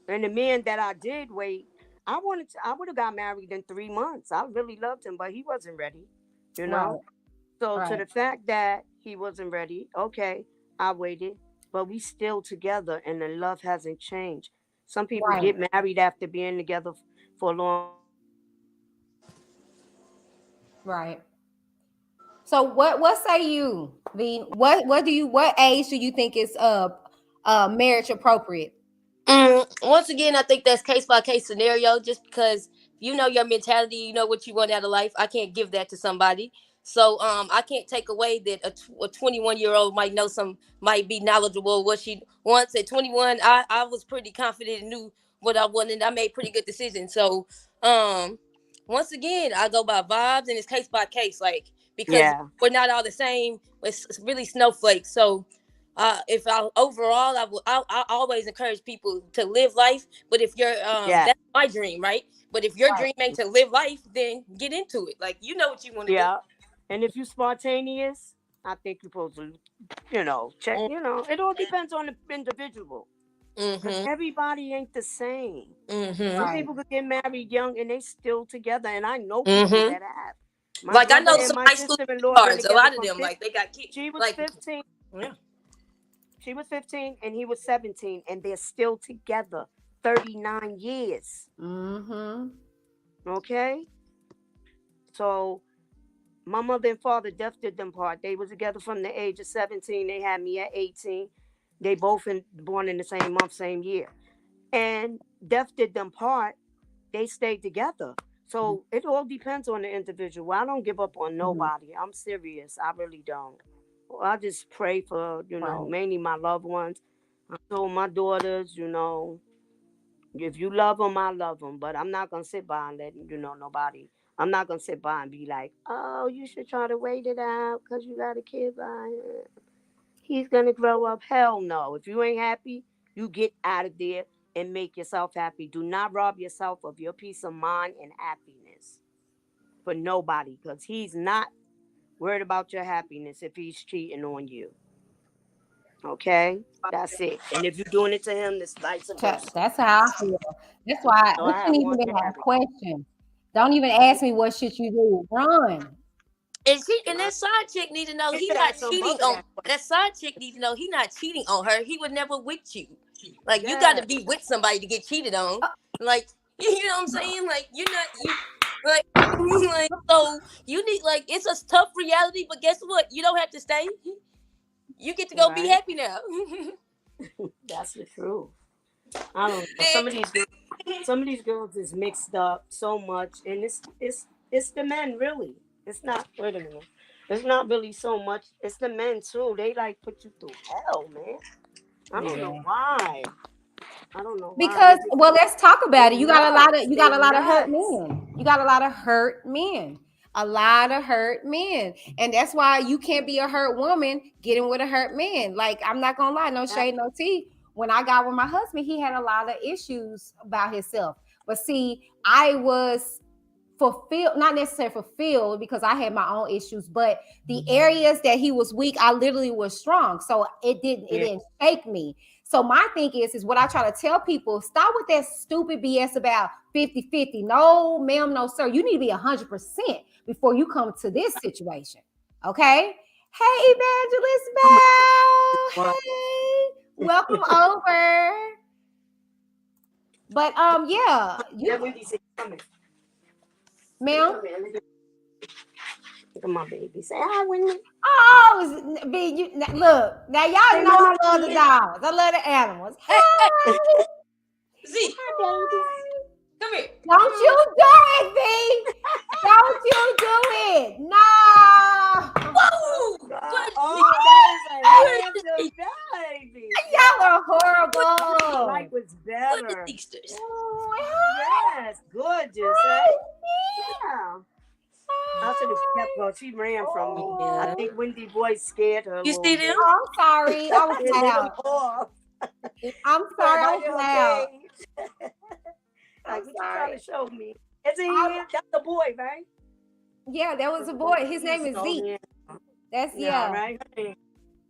And the man that I did wait, I would have got married in 3 months. I really loved him, but he wasn't ready, you know? Right. So to Right. the fact that he wasn't ready, okay, I waited, but we still together and the love hasn't changed. Some people Right. get married after being together for a long time and they still together. Right. So what say you, V? What age do you think is marriage appropriate? Once again, I think that's case by case scenario. Just because you know your mentality, you know what you want out of life. I can't give that to somebody. So I can't take away that a 21-year-old might know might be knowledgeable what she wants. At 21, I was pretty confident and knew what I wanted. I made pretty good decisions. So um once again, I go by vibes and it's case by case, like because Yeah, we're not all the same. It's really snowflakes. So if I overall, I always encourage people to live life. But if you're yeah, that's my dream, right? But if your Right. dream ain't to live life, then get into it. Like you know what you want to do. yeah. And if you spontaneous, I think you're supposed to, check, it all depends on the individual. Because Mm-hmm. everybody ain't the same. Some Mm-hmm. Right. people could get married young and they still together. And I know people Mm-hmm. that have. My Like I brother know and some my high school sister-in-law been stars. A together lot of from them, 15. like they got kids. She was Like 15. yeah. She was 15 and he was 17. And they're still together 39 years. Mm-hmm. Okay? So my mother and father, death did them part. They was together from the age of 17. They had me at 18. They both born in the same month, same year. And death did them part. They stayed together. So it all depends on the individual. I don't give up on Mm-hmm. nobody. I'm serious. I really don't. I just pray for, Right. mainly my loved ones. I told my daughters, if you love them, I love them. But I'm not going to sit by and let, nobody. I'm not going to sit by and be like, oh, you should try to wait it out because you got a kid by him. He's going to grow up. Hell no. If you ain't happy, you get out of there and make yourself happy. Do not rob yourself of your peace of mind and happiness for nobody because he's not worried about your happiness if he's cheating on you. Okay? That's it. And if you're doing it to him, it's vice versa. That's how I feel. That's why So it I have shouldn't one even be a married. question. Don't even ask me what should you do. Run. And that side chick need to know You he should not ask some cheating mother on that question. that side chick need to know he not cheating on her. He would never with you. Like you got Yeah. to be with somebody to get cheated on. Like you know what I'm saying? Like you're not you like like so you need like it's a tough reality. But guess what? You don't have to stay. You get to go be Right. happy now. That's the truth. I don't know. Some of these girls is mixed up so much, and it's the men really. It's not. Wait a minute. It's not really so much. It's the men too. They like put you through hell, man. I don't know Yeah. why. I don't know why. Because well, let's talk They about it. nuts. You They got a lot of hurt nuts. men. You got a lot of hurt men. A lot of hurt men. And that's why you can't be a hurt woman getting with a hurt man. Like I'm not gonna lie, no shade, no tea. When I got with my husband, he had a lot of issues about himself. But see, I was fulfilled, not necessarily fulfilled because I had my own issues, but the areas that he was weak, I literally was strong. So it Yeah. didn't shake me. So my thing is what I try to tell people, stop with that stupid BS about 50-50. No, ma'am, no, sir. You need to be 100% before you come to this situation. Okay? Hey, Evangelist Oh my Bell. God. Hey, welcome over. But yeah, Yeah, you, Wendy said, come here. ma'am. Come here. Look at my baby. Say hi, Wendy. Oh, be you look now. Y'all Say know I hi, love the Wendy. dogs. I love the animals. Hey, hey, Hi, Z, Hi, baby. hi. come here. Don't you do it, V. Don't you do it. No. Whoa! God. Good. Oh, that is a handsome baby. Y'all are What Life horrible. was what the better. Easters? Oh, hi. Yes, gorgeous, Hi, eh? V. Yeah. I should have kept Hi. her. She ran from me. I Yeah. Oh. think Wendy's voice scared her a You little see them? bit. Oh, I'm sorry. I was It lit him loud. off. I'm Like, sorry. I how was you loud. okay? I'm Like, what you trying sorry. to show me? Is he here? That's the boy, right? Yeah, that was a boy. His name He's is so Zeke. handsome. That's Yeah, yeah. right.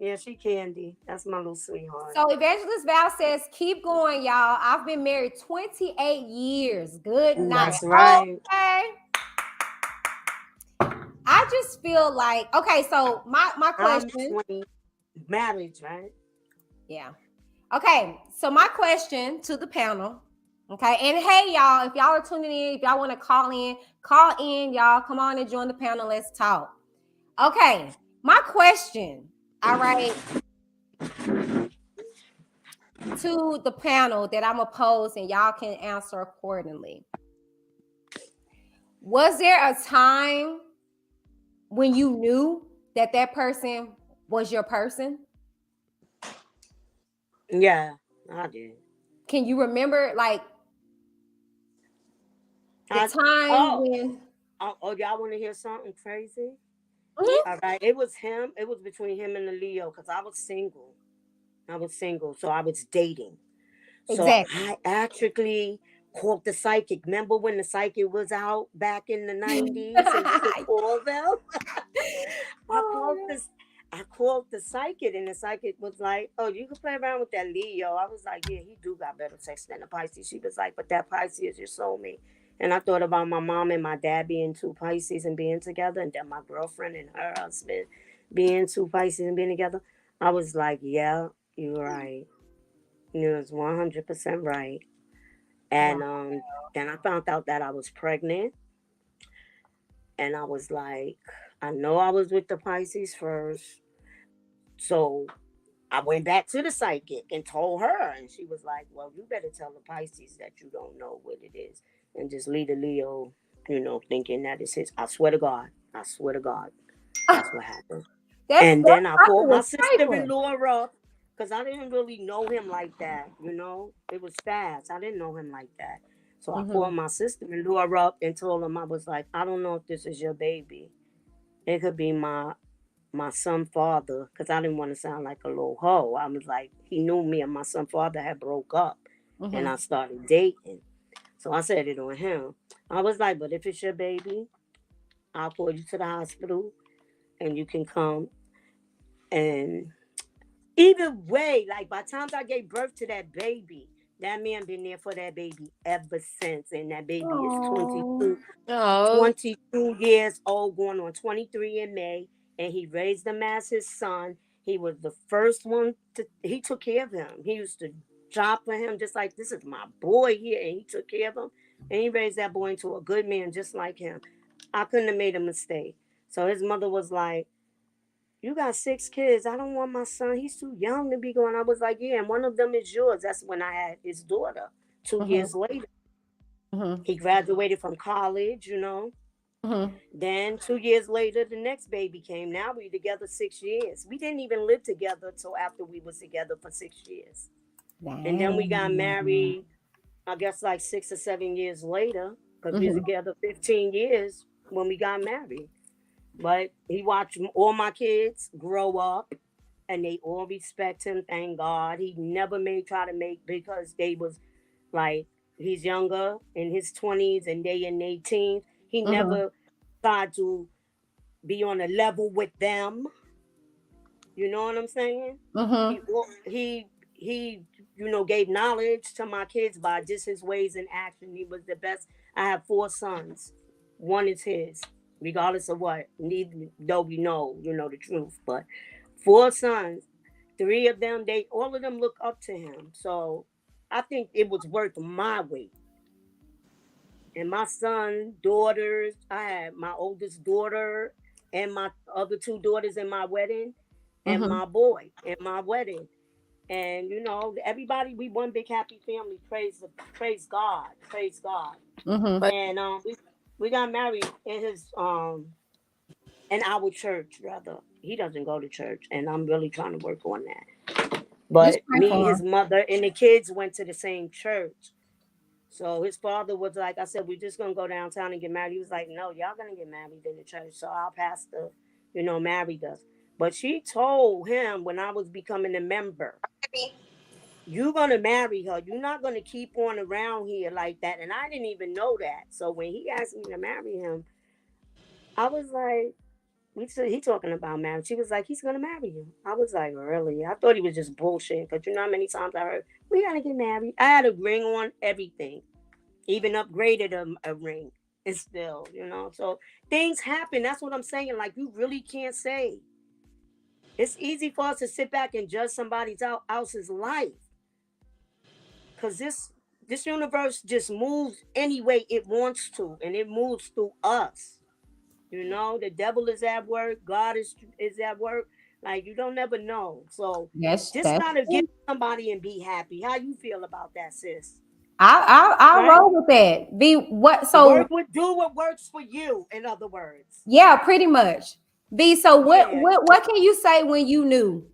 Yeah, she Candy. That's my little sweetheart. So Evangelist Val says, keep going, y'all. I've been married 28 years. Good night. That's right. Okay. I just feel like, okay, so my I'm question, 20. Marriage, right? yeah. Okay, so my question to the panel, okay, and hey, y'all, if y'all are tuning in, if y'all want to call in, y'all, come on and join the panel. Let's talk. Okay, my question, all right, to the panel that I'm gonna pose, and y'all can answer accordingly. Was there a time when you knew that that person was your person? Yeah, I did. Can you remember like the I, time oh, when? y'all want to hear something crazy? Mhm. All right, it was him. It was between him and the Leo because I was single. So I was dating. So Exactly. I actually called the psychic. Remember when the psychic was out back in the 90s and you could call them? I called Oh, this. I called the psychic, and the psychic was like, "Oh, you can play around with that Leo." I was like, "Yeah, he do got better sex than the Pisces." She was like, "But that Pisces is your soulmate." And I thought about my mom and my dad being two Pisces and being together, and then my girlfriend and her husband being two Pisces and being together. I was like, "Yeah, you're right. You was 100% right." wow. And then I found out that I was pregnant, and I was like, I know I was with the Pisces first, so I went back to the psychic and told her, and she was like, "Well, you better tell the Pisces that you don't know what it is, and just leave the Leo, thinking that it's his." I swear to God, I swear to God, that's what happened. And That's then I something called my was trifling. sister-in-law up because I didn't really know him like that. It was fast. I didn't know him like that. So I Mm-hmm. called my sister-in-law up and told him, I was like, I don't know if this is your baby. It could be my son father, because I didn't want to sound like a little hoe. I was like, he knew me and my son father had broke up, and Mm-hmm. I started dating. So I said it on him. I was like, but if it's your baby, I'll call you to the hospital and you can come. And either way, like by the time I gave birth to that baby, that man been there for that baby ever since. And that baby is Oh. 22, Oh, 22 years old, going on 23 in May. And he raised him as his son. He was the first one he took care of him. He used to job for him, just like, this is my boy here. And he took care of him. And he raised that boy into a good man, just like him. I couldn't have made a mistake. So his mother was like, you got 6 kids. I don't want my son. He's too young to be going. I was like, yeah, and one of them is yours. That's when I had his daughter. 2 years Mm-hmm. later, Mm-hmm. he graduated from college. Mm-hmm. Then 2 years later, the next baby came. Now we together 6 years. We didn't even live together until after we was together for 6 years. And then we got Dang. married, I guess like 6 or 7 years later, because we was Mm-hmm. together 15 years when we got married. But he watched all my kids grow up, and they all respect him. Thank God. He never made try to make, because they was like, he's younger in his 20s and they in their teens. He Mm-hmm. never tried to be on a level with them. You know what I'm saying? Mm-hmm. He gave knowledge to my kids by just his ways and action. He was the best. I have 4 sons. One is his, regardless of what. Neither though we know the truth. But 4 sons, 3 of them, all of them look up to him. So I think it was worth my weight. And my son, daughters, I had my oldest daughter and my other 2 daughters in my wedding, and Mm-hmm. my boy in my wedding. And everybody, we one big happy family. Praise God, praise God. Mm-hmm. but And we got married in our church rather. He doesn't go to church, and I'm really trying to work on that. Just But pray me, for his him. mother, and the kids went to the same church. So his father was like, I said, we're just gonna go downtown and get married. He was like, no, y'all gonna get married in the church. So our pastor, married us. But she told him when I was becoming a member, You're gonna marry her. You're not gonna keep on around here like that. And I didn't even know that. So when he asked me to marry him, I was like, we said he talking about marriage. She was like, he's gonna marry you. I was like, really? I thought he was just bullshit. Because you know how many times I heard, we gotta get married. I had a ring on, everything. Even upgraded a ring. And still, So things happen. That's what I'm saying. Like, you really can't say. It's easy for us to sit back and judge somebody else's life. Because this universe just moves any way it wants to. And it moves through us. The devil is at work, God is at work. Like, you don't never know. So just That's gotta get true. somebody and be happy. How you feel about that, sis? I'll Right? roll with that. Be what so Work with do what works for you, in other words. yeah, pretty much. B, so Yeah. what can you say when you knew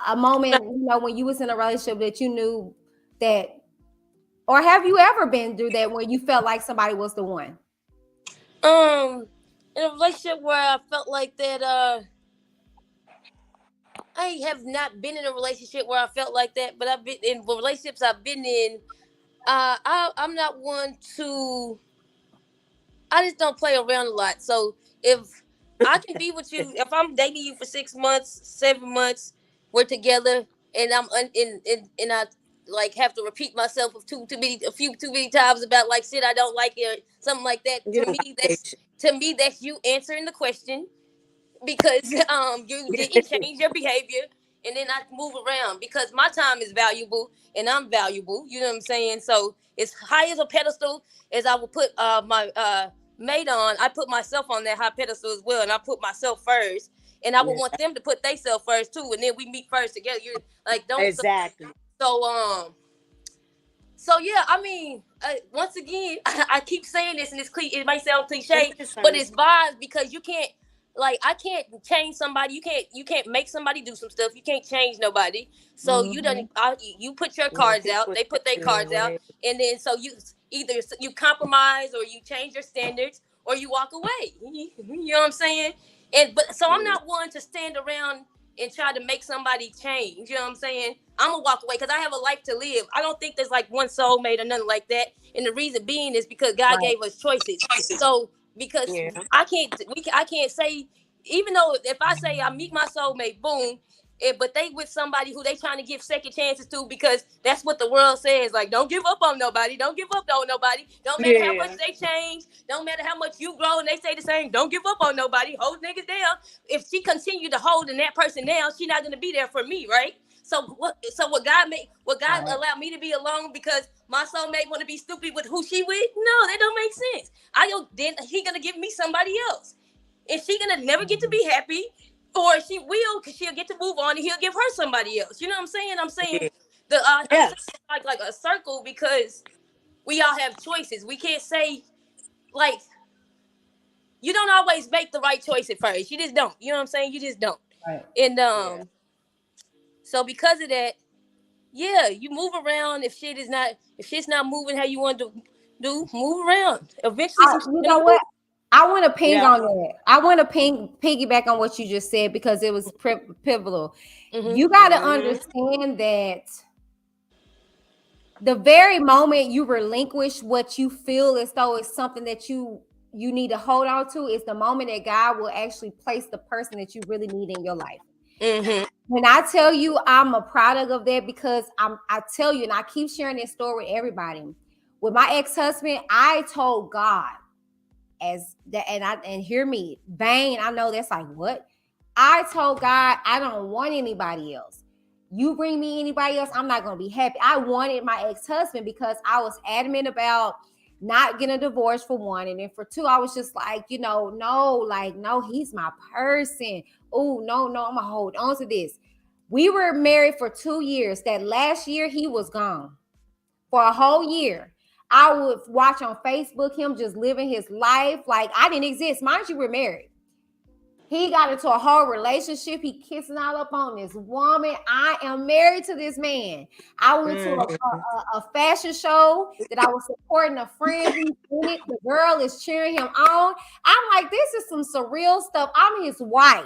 a moment, when you was in a relationship that you knew that, or have you ever been through that when you felt like somebody was the one? In a relationship where I felt like that, I have not been in a relationship where I felt like that, but I've been in relationships I've been in. I'm not one to. I just don't play around a lot. So if I can be with you, if I'm dating you for 6 months, 7 months, we're together, and and I like have to repeat myself a few too many times about like shit I don't like it or something like that. You don't got patience. To me that's you answering the question because you didn't change your behavior, and then I move around because my time is valuable and I'm valuable. You know what I'm saying? So as high as a pedestal as I will put my mate on, I put myself on that high pedestal as well, and I put myself first. And I would Yeah, want them to put themselves first too, and then we meet first together. You're like, don't exactly. so so yeah, I mean, once again, I keep saying this, and it might sound And cliche, but listen, it's vibes because you can't, like, I can't change somebody. You can't make somebody do some stuff. You can't change nobody. So Mhm. you put your yeah, cards out. people They put their taking it cards out, away. and then so you either you compromise or you change your standards or you walk away. You know what I'm saying? But so I'm Yeah, not one to stand around and try to make somebody change. You know what I'm saying? I'm gonna walk away because I have a life to live. I don't think there's like one soulmate or nothing like that. And the reason being is because God Right. gave us choices. So because yeah, I can't say, even though if I say I meet my soulmate, boom. But they with somebody who they trying to give second chances to because that's what the world says. Like, don't give up on nobody. Don't give up on nobody. Don't matter how much yeah, they change. Don't matter how much you grow and they say the same. Don't give up on nobody. Hold niggas down. If she continue to hold in that person down, she not gonna be there for me, right? So what? So what God Right. allowed me to be alone because my soulmate want to be stupid with who she with? No, that don't make sense. I don't. Then he gonna give me somebody else, and she gonna never get to be happy, or she will because she'll get to move on and he'll give her somebody else. You know what I'm saying? I'm saying yeah. I'm saying Yes, like a circle because we all have choices. We can't say like you don't always make the right choice at first. You just don't. You know what I'm saying? You just don't. Right. And yeah. so because of that, yeah, you move around if shit's not moving how you want to do, move around. Eventually some shit's You gonna know what? move. I want to ping Yeah. on that. I want to piggyback on what you just said because it was pivotal. Mm-hmm. You got to Mm-hmm. understand that the very moment you relinquish what you feel as though it's something that you need to hold on to is the moment that God will actually place the person that you really need in your life. Mm-hmm. When I tell you I'm a product of that because I tell you, and I keep sharing this story with everybody. With my ex-husband, I told God as that, and hear me, vain. I know that's like what? I told God I don't want anybody else. You bring me anybody else, I'm not gonna be happy. I wanted my ex-husband because I was adamant about not getting a divorce for one. And then for two, I was just like, no, like, no, he's my person. Oh, no, I'm gonna hold on to this. We were married for 2 years. That last year, he was gone for a whole year. I would watch on Facebook him just living his life like I didn't exist. Mind you, we're married. He got into a whole relationship. He kissing all up on this woman. I am married to this man. I went to Mm-hmm. a fashion show that I was supporting a friend who's in it. The girl is cheering him on. I'm like, this is some surreal stuff. I'm his wife.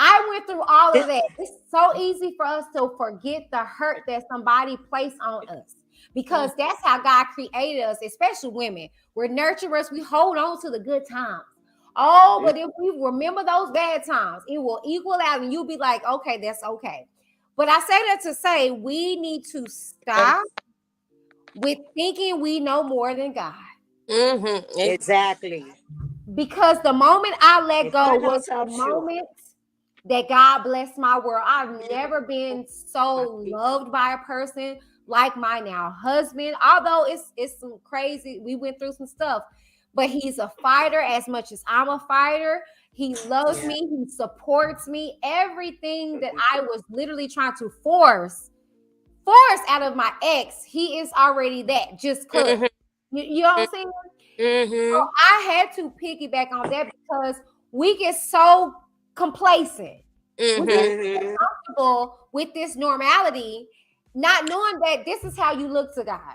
I went through all of that. It's so easy for us to forget the hurt that somebody placed on us because that's how God created us, especially women. We're nurturers. We hold on to the good times. Oh, but if we remember those bad times, it will equal out and you'll be like, okay, that's okay. But I say that to say we need to stop with thinking we know more than God. Exactly. Because the moment I let And go cutting was the ourselves short. moment that God blessed my world. I've never been so loved by a person like my now husband. Although it's some crazy, we went through some stuff, but he's a fighter as much as I'm a fighter. He loves Yeah. me, he supports me. Everything that I was literally trying to force out of my ex, he is already that just cuz. You know what I'm saying? So I had to piggyback on that because we get so complacent. We get Mm-hmm. comfortable with this normality, not knowing that this is how you look to God.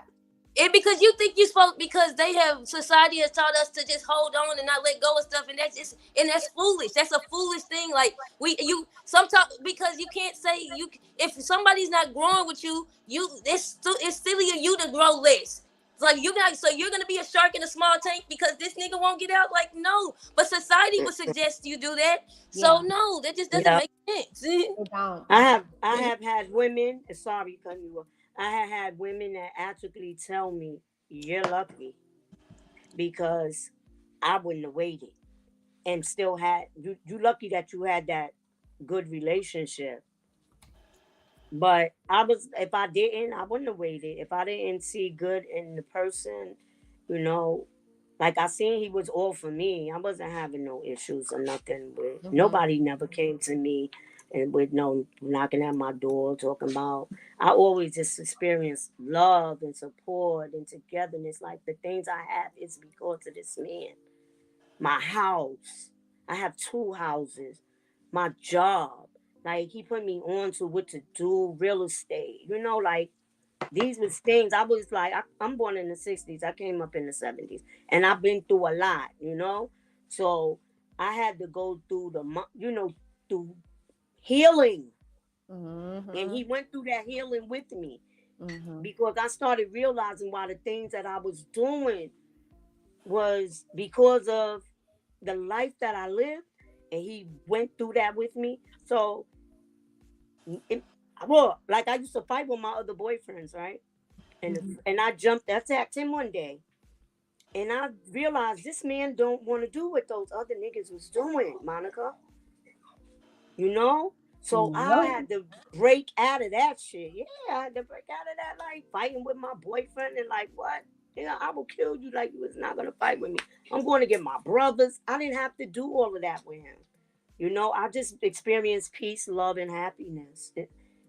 And because you think you supposed, because they have, society has taught us to just hold on and not let go of stuff, and that's just, and that's foolish. That's a foolish thing. Like you sometimes, because you can't say you, if somebody's not growing with you, it's silly of you to grow less. It's like you got, so you're gonna be a shark in a small tank because this nigga won't get out. Like, no, but society would suggest you do that. So Yeah, no, that just doesn't Yeah. make sense. it don't. I have had women. Sorry, cutting you off. I have had women that actually tell me, "You're lucky because I wouldn't have waited and still had you. You lucky that you had that good relationship." But I was, if I didn't, I wouldn't have waited. If I didn't see good in the person, you know, like I seen he was all for me. I wasn't having no issues or nothing with Mhm. nobody never came to me and with no knocking at my door talking about, I always just experienced love and support and togetherness. Like the things I have is because of this man. My house. I have two houses. My job. Like he put me on to what to do, real estate. Like these was things I was like, I'm born in the 60s. I came up in the 70s. And I've been through a lot. So I had to go through through healing. And Mhm. he went through that healing with me Mhm. because I started realizing why the things that I was doing was because of the life that I lived, and he went through that with me. So, it, well, like I used to fight with my other boyfriends, right? And I jumped, attacked him one day, and I realized this man don't want to do what those other niggas was doing, Monica. You know. So I Yep. had to break out of that shit. Yeah, I had to break out of that, like fighting with my boyfriend and like what? I will kill you like you was not gonna fight with me. I'm going to get my brothers. I didn't have to do all of that with him. I just experienced peace, love, and happiness,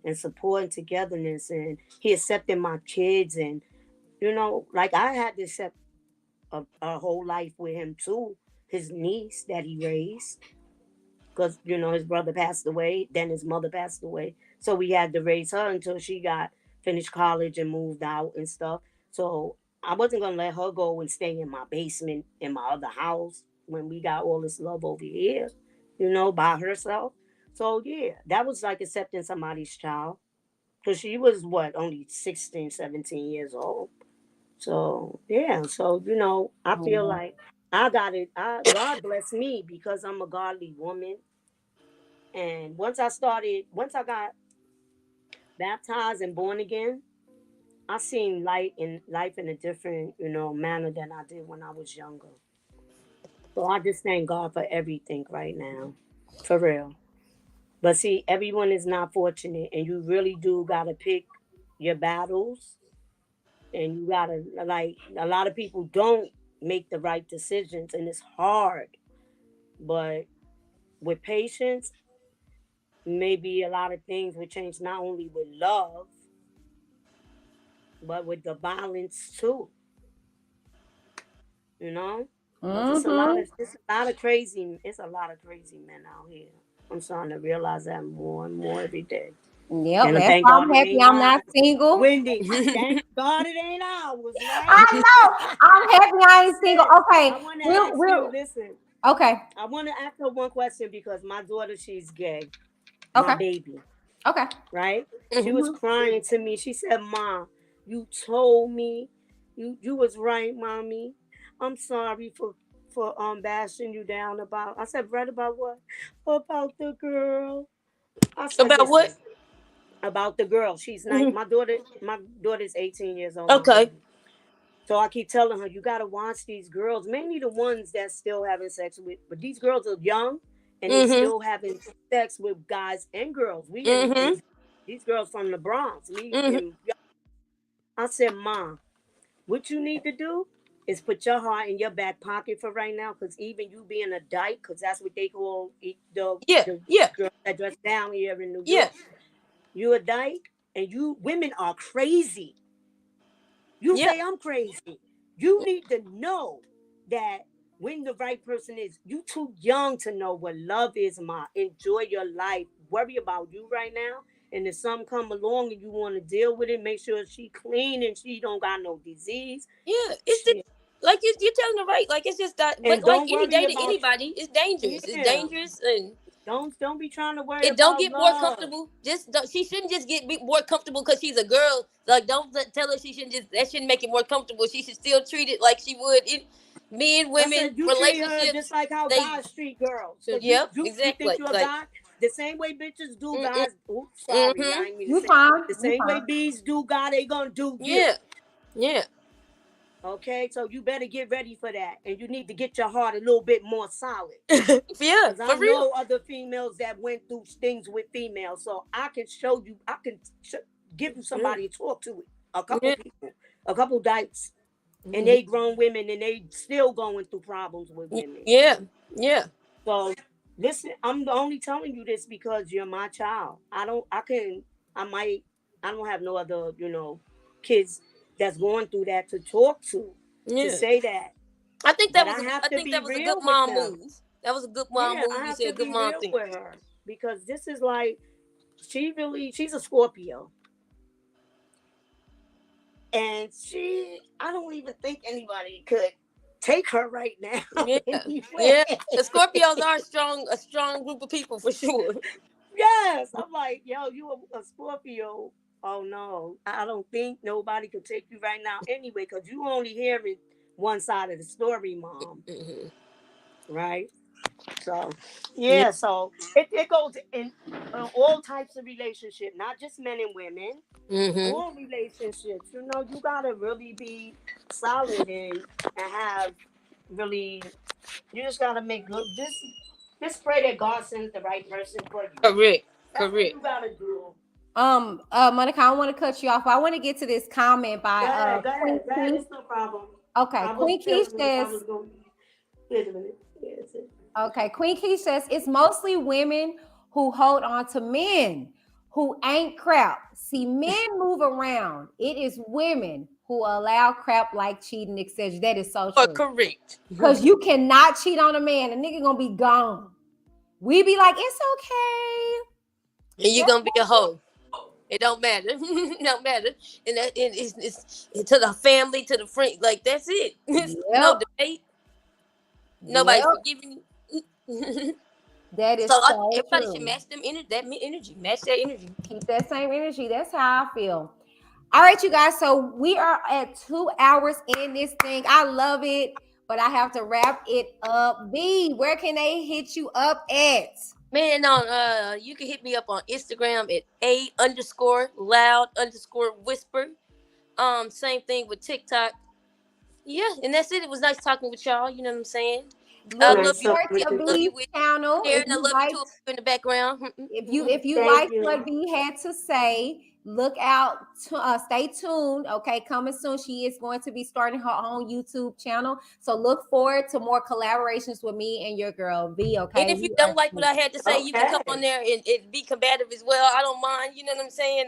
and support and togetherness. And he accepted my kids, and like I had to accept a whole life with him too. His niece that he raised, because his brother passed away, then his mother passed away, so we had to raise her until she got finished college and moved out and stuff. So I wasn't gonna let her go and stay in my basement in my other house when we got all this love over here, by herself. So yeah, that was like accepting somebody's child, because she was what, only 16, 17 years old. So yeah, so I feel Mhm. like I got it. God bless me because I'm a godly woman. And once I got baptized and born again, I seen life in a different, manner than I did when I was younger. So I just thank God for everything right now. For real. But see, everyone is not fortunate, and you really do gotta pick your battles, and you gotta, like, a lot of people don't make the right decisions, and it's hard. But with patience, maybe a lot of things will change, not only with love, but with the violence too, you know. But Mhm. it's a lot of crazy men out here. I'm starting to realize that more and more every day. Yep. And I That's thank why God I'm it happy ain't I'm mine. not single. Wendy, thank God it ain't ours, right? I know. I'm happy I ain't single. Sis, Okay. I want to We'll ask you, we'll listen. Okay. I want to ask her one question because my daughter, she's gay. My Okay. baby, Okay. right? She was Mhm. crying to me. She said, "Mom, you told me, you was right, mommy. I'm sorry for bashing you down about." I said, "Right about what? About the girl." I said, About what? "Listen, about the girl. She's Hmm. my daughter. My daughter's 18 years old. My Okay. baby. So I keep telling her, you gotta watch these girls, mainly the ones that's still having sex with. But these girls are young, and they Mm-hmm. still having sex with guys and girls. We in Mm-hmm. these girls from the Bronx. We Mm-hmm. in. I said, Mom, what you need to do is put your heart in your back pocket for right now, because even you being a dyke, because that's what they call Yeah. the Yeah. girl that dress down here in New Yeah. York. You a dyke, and you women are crazy. You Yeah. say I'm crazy. You need to know that when the right person is, you too young to know what love is, ma. Enjoy your life. Worry about you right now. And if something come along and you want to deal with it, make sure she clean and she don't got no disease. Yeah. It's just Shit. like you're telling her right. Like it's just that, but And like don't any worry dating about, anybody, it's dangerous. It's yeah. dangerous, and Don't be trying to worry it don't about get more love. comfortable. Just don't, she shouldn't just get be more comfortable because she's a girl. Like don't tell her she shouldn't just that shouldn't make it more comfortable. She should still treat it like she would in men, I women, said you treat her just relationships. like how They guys treat girls. so Cause yeah, you exactly. think you're a Like guy, the same way bitches do mm-mm, guys. Oops, sorry, mm-hmm. I ain't mean to You say. fine. The You same way fine. bees do God, they gonna do you. Yeah, yeah, Okay, so you better get ready for that, and you need to get your heart a little bit more solid. yeah, Cause I for real. know other females that went through things with females, so I can show you. I can give you Yeah, somebody to talk to. A couple yeah, people, a couple dykes, and mhm, they grown women, and they still going through problems with women. yeah, yeah. So listen, I'm only telling you this because you're my child. I might, I don't have no other, kids that's going through that to talk to Yeah. say that. I think that But was I have I to think be that was a good real with mom them. move. That was a good mom Yeah, move. I You have said to good be mom real thing. with her because this is like, she's a Scorpio. And I don't even think anybody could take her right now Yeah, anyway. yeah. The Scorpios are a strong group of people for sure. Yes, I'm like, yo, you a Scorpio. Oh no, I don't think nobody could take you right now anyway, because you only hearing one side of the story, mom. Hmm. Right? So, Yeah. yeah, so it goes in all types of relationship, not just men and women. Hmm. All relationships, you gotta really be solid and have really. You just gotta make good. Just pray that God sends the right person for you. Correct. That's what Correct. you gotta do. Monica, I want to cut you off. I want to get to this comment by Go ahead, go Queen ahead, go ahead. Key. It's no problem. Okay, I was Queen Key feeling if I says. was going. Wait a minute. Yeah, that's it. Okay, Queen Key says it's mostly women who hold on to men who ain't crap. See, men move around. It is women who allow crap like cheating, etc. That is so Or true. correct. Because you cannot cheat on a man. A nigga gonna be gone. We be like, it's And you're okay. gonna be a hoe. It don't matter. It don't matter. And it's to the family, to the friend. Like that's it. It's no Yep. debate. Yep. Nobody's forgiving you. That is So so everybody should true. match them energy. Match that energy. Keep that same energy. That's how I feel. All right, you guys. So we are at 2 hours in this thing. I love it, but I have to wrap it up. B, where can they hit you up at? Man, on you can hit me up on Instagram at a_loud_whisper. Same thing with TikTok. Yeah, and that's it. It was nice talking with y'all. You know what I'm saying? I Look love Nice you. talking forward with to you I love too. you B's with channel. there, and I love you too in the background. If you Thank liked you. what B had to say, look out. Stay tuned. Okay, coming soon. She is going to be starting her own YouTube channel. So look forward to more collaborations with me and your girl B. And Okay, if you we are. don't like what I had to say, you can come on Okay. there and be combative as well. I don't mind. You know what I'm saying?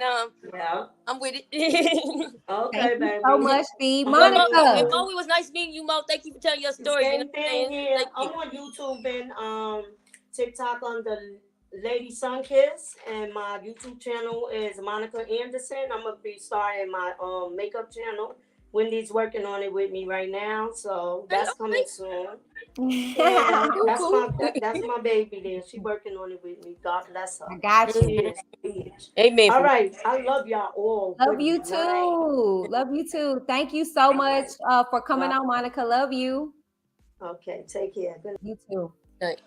Yeah. I'm with it. Thank Okay, you so baby. much, B. I'm on And Monica. YouTube. Mo, it was nice meeting you, Mo. Thank you for telling your story. You know Same what I'm thing saying? here. Thank I'm you. on YouTube and TikTok on the Lady Sunkiss, and my YouTube channel is Monica Anderson. I'm gonna be starting my makeup channel Wendy's working on it with me right now, so that's coming Okay. soon. Yeah, Cool, that's cool. that's my baby there. She working on it with me. God bless her. I got She you. Mhm. is. She is. Amen All for right. I love y'all all. Love Good you night. too. Love you too. Thank you so All much right. for coming God. on, Monica. Love you. Okay. Take care. Good. You too. that.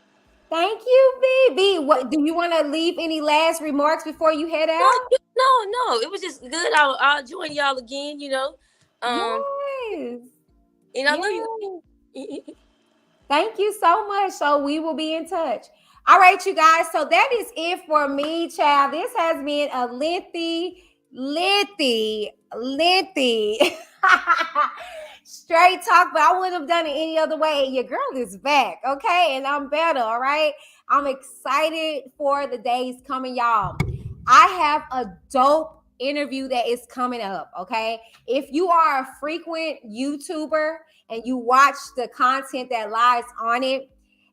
Thank you, BB. What do you want to leave any last remarks before you head No, out? no. It was just good. I'll join y'all again. Um, Yes. and I love you. Yes. Thank you so much. So we will be in touch. All right, you guys. So that is it for me, child. This has been a lengthy straight talk, but I wouldn't have done it any other way. Your girl is back, okay? And I'm better, all right? I'm excited for the days coming, y'all. I have a dope interview that is coming up, okay? If you are a frequent YouTuber and you watch the content that lies on it,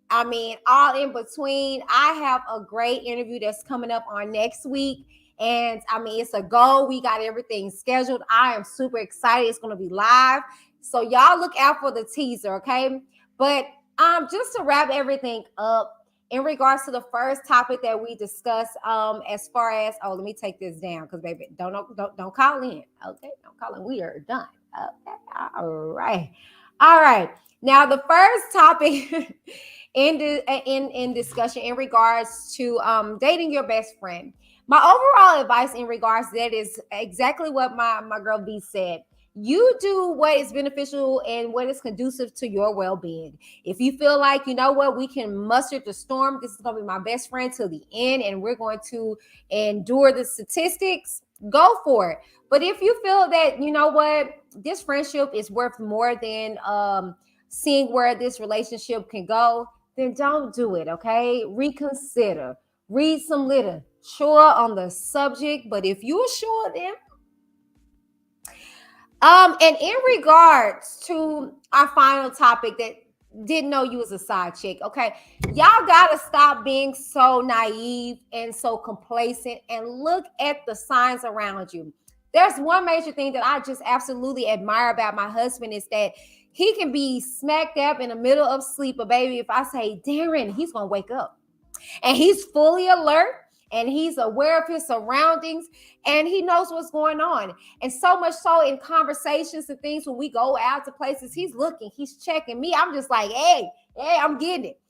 I mean, all in between, I have a great interview that's coming up on next week. And I mean, it's a goal. We got everything scheduled. I am super excited. It's going to be live. So y'all look out for the teaser, okay? But just to wrap everything up, in regards to the first topic that we discussed, as far as let me take this down because baby, don't call in, okay? Don't call in. We are done. Okay, all right. Now the first topic in discussion in regards to dating your best friend. My overall advice in regards to that is exactly what my girl B said. You do what is beneficial and what is conducive to your well-being. If you feel like, you know what, we can muster the storm, this is going to be my best friend till the end, and we're going to endure the statistics, go for it. But if you feel that, you know what, this friendship is worth more than seeing where this relationship can go, then don't do it, okay? Reconsider. Read some literature on the subject, but if you're sure, then and in regards to our final topic that didn't know you was a side chick, okay? Y'all gotta stop being so naive and so complacent and look at the signs around you. There's one major thing that I just absolutely admire about my husband is that he can be smack dab in the middle of sleep, but baby, if I say Darren, he's gonna wake up and he's fully alert and he's aware of his surroundings and he knows what's going on. And so much so in conversations and things when we go out to places, he's looking, he's checking me. I'm just like, hey, I'm getting it.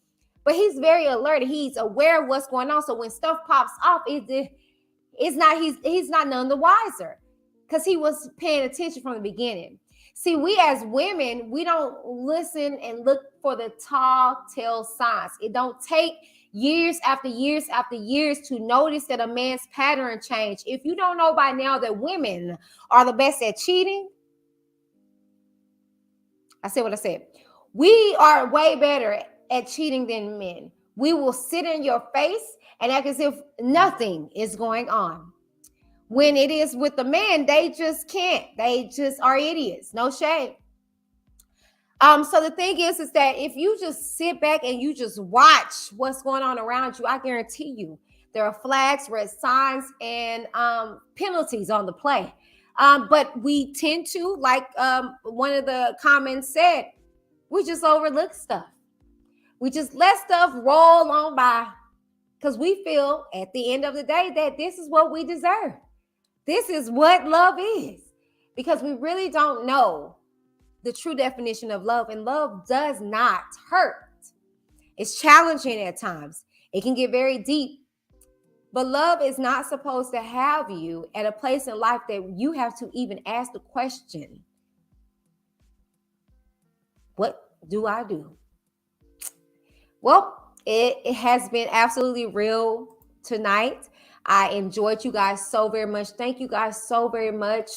But he's very alert. He's aware of what's going on. So when stuff pops off, he's not none the wiser because he was paying attention from the beginning. See, we as women, we don't listen and look for the tall tale signs. It don't take years after years after years to notice that a man's pattern change. If you don't know by now that women are the best at cheating, I said what I said. We are way better at cheating than men. We will sit in your face and act as if nothing is going on. When it is with the man, they just can't. They just are idiots. No shame. So the thing is that if you just sit back and you just watch what's going on around you, I guarantee you there are flags, red signs, and penalties on the play. But we tend to, like one of the comments said, we just overlook stuff. We just let stuff roll on by because we feel at the end of the day that this is what we deserve. This is what love is because we really don't know the true definition of love, and love does not hurt. It's challenging at times. It can get very deep, but love is not supposed to have you at a place in life that you have to even ask the question, what do I do? Well, it has been absolutely real tonight. I enjoyed you guys so very much. Thank you guys so very much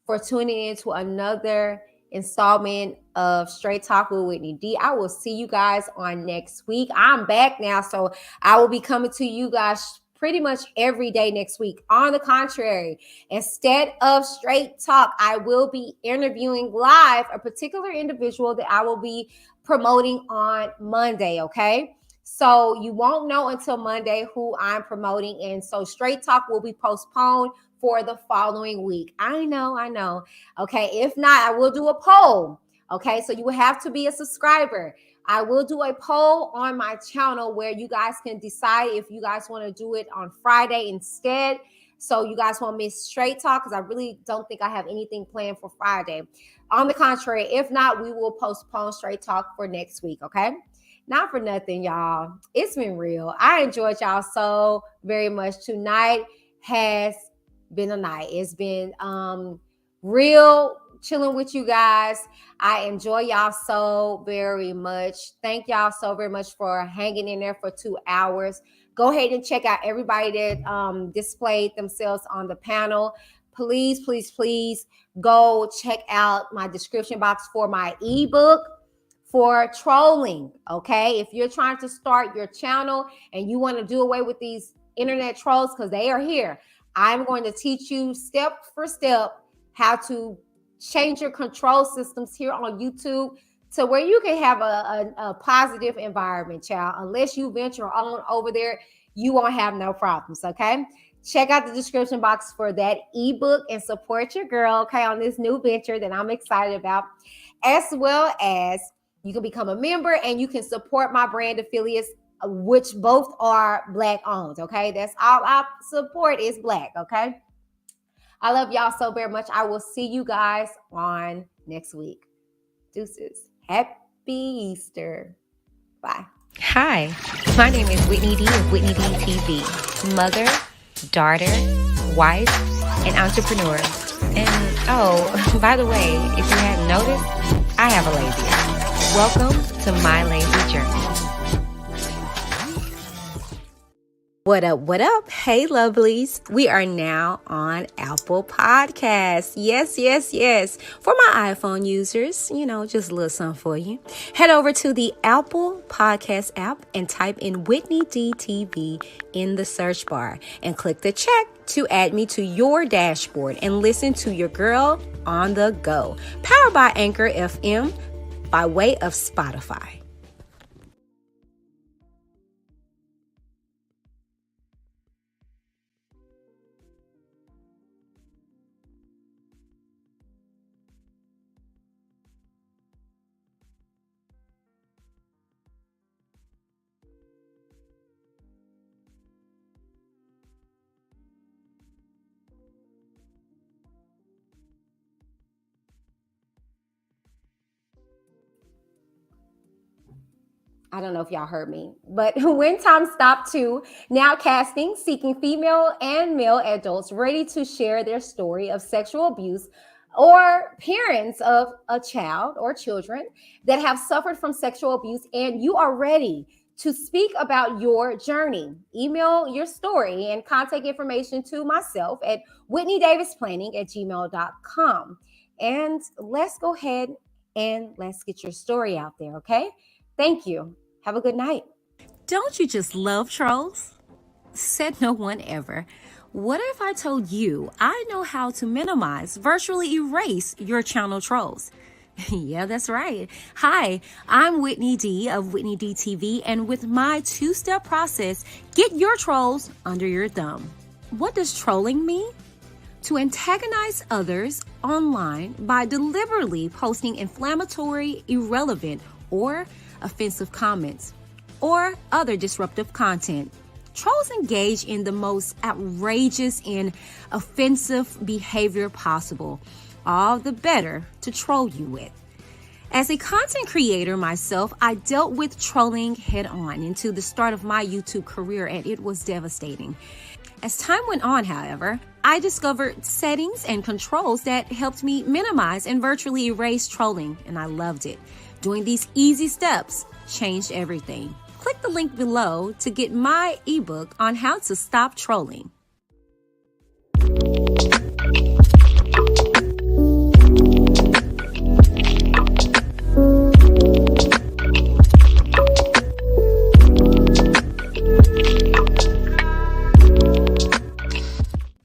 for tuning in to another installment of Straight Talk with Whitney D. I will see you guys on next week. I'm back now, so I will be coming to you guys pretty much every day next week. On the contrary, instead of straight talk, I will be interviewing live a particular individual that I will be promoting on Monday, okay? So you won't know until Monday who I'm promoting. And so Straight Talk will be postponed for the following week. I know. Okay, if not, I will do a poll. Okay, so you will have to be a subscriber. I will do a poll on my channel where you guys can decide if you guys want to do it on Friday instead. So you guys won't miss Straight Talk, because I really don't think I have anything planned for Friday. On the contrary, if not, we will postpone Straight Talk for next week, okay? Not for nothing, y'all. It's been real. I enjoyed y'all so very much. Tonight has been a night. It's been real chilling with you guys. I enjoy y'all so very much. Thank y'all so very much for hanging in there for 2 hours. Go ahead and check out everybody that displayed themselves on the panel. Please go check out my description box for my ebook for trolling. Okay, if you're trying to start your channel and you want to do away with these internet trolls, because they are here, I'm going to teach you step for step how to change your control systems here on YouTube to where you can have a positive environment, child. Unless you venture on over there, you won't have no problems, okay? Check out the description box for that ebook and support your girl, okay, on this new venture that I'm excited about, as well as you can become a member and you can support my brand affiliates, which both are Black owned, okay? That's all I support is Black, okay? I love y'all so very much. I will see you guys on next week. Deuces. Happy Easter. Bye. Hi, my name is Whitney D of Whitney D TV, mother, daughter, wife, and entrepreneur. And oh, by the way, if you hadn't noticed, I have a lazy. Welcome to my lazy journey. What up? Hey, lovelies. We are now on Apple Podcasts. Yes. For my iPhone users, just a little something for you. Head over to the Apple Podcast app and type in Whitney D TV in the search bar and click the check to add me to your dashboard and listen to your girl on the go. Powered by Anchor FM by way of Spotify. I don't know if y'all heard me, but when time stopped to now casting, seeking female and male adults ready to share their story of sexual abuse or parents of a child or children that have suffered from sexual abuse, and you are ready to speak about your journey. Email your story and contact information to myself at whitneydavisplanning@gmail.com. And let's go ahead and let's get your story out there, okay? Thank you. Have a good night. Don't you just love trolls? Said no one ever. What if I told you I know how to minimize, virtually erase your channel trolls? Yeah, that's right. Hi, I'm Whitney D of Whitney D TV, and with my 2-step process, get your trolls under your thumb. What does trolling mean? To antagonize others online by deliberately posting inflammatory, irrelevant, or offensive comments, or other disruptive content. Trolls engage in the most outrageous and offensive behavior possible, all the better to troll you with. As a content creator myself, I dealt with trolling head on into the start of my YouTube career, and it was devastating. As time went on, however, I discovered settings and controls that helped me minimize and virtually erase trolling, and I loved it. Doing these easy steps changed everything. Click the link below to get my ebook on how to stop trolling.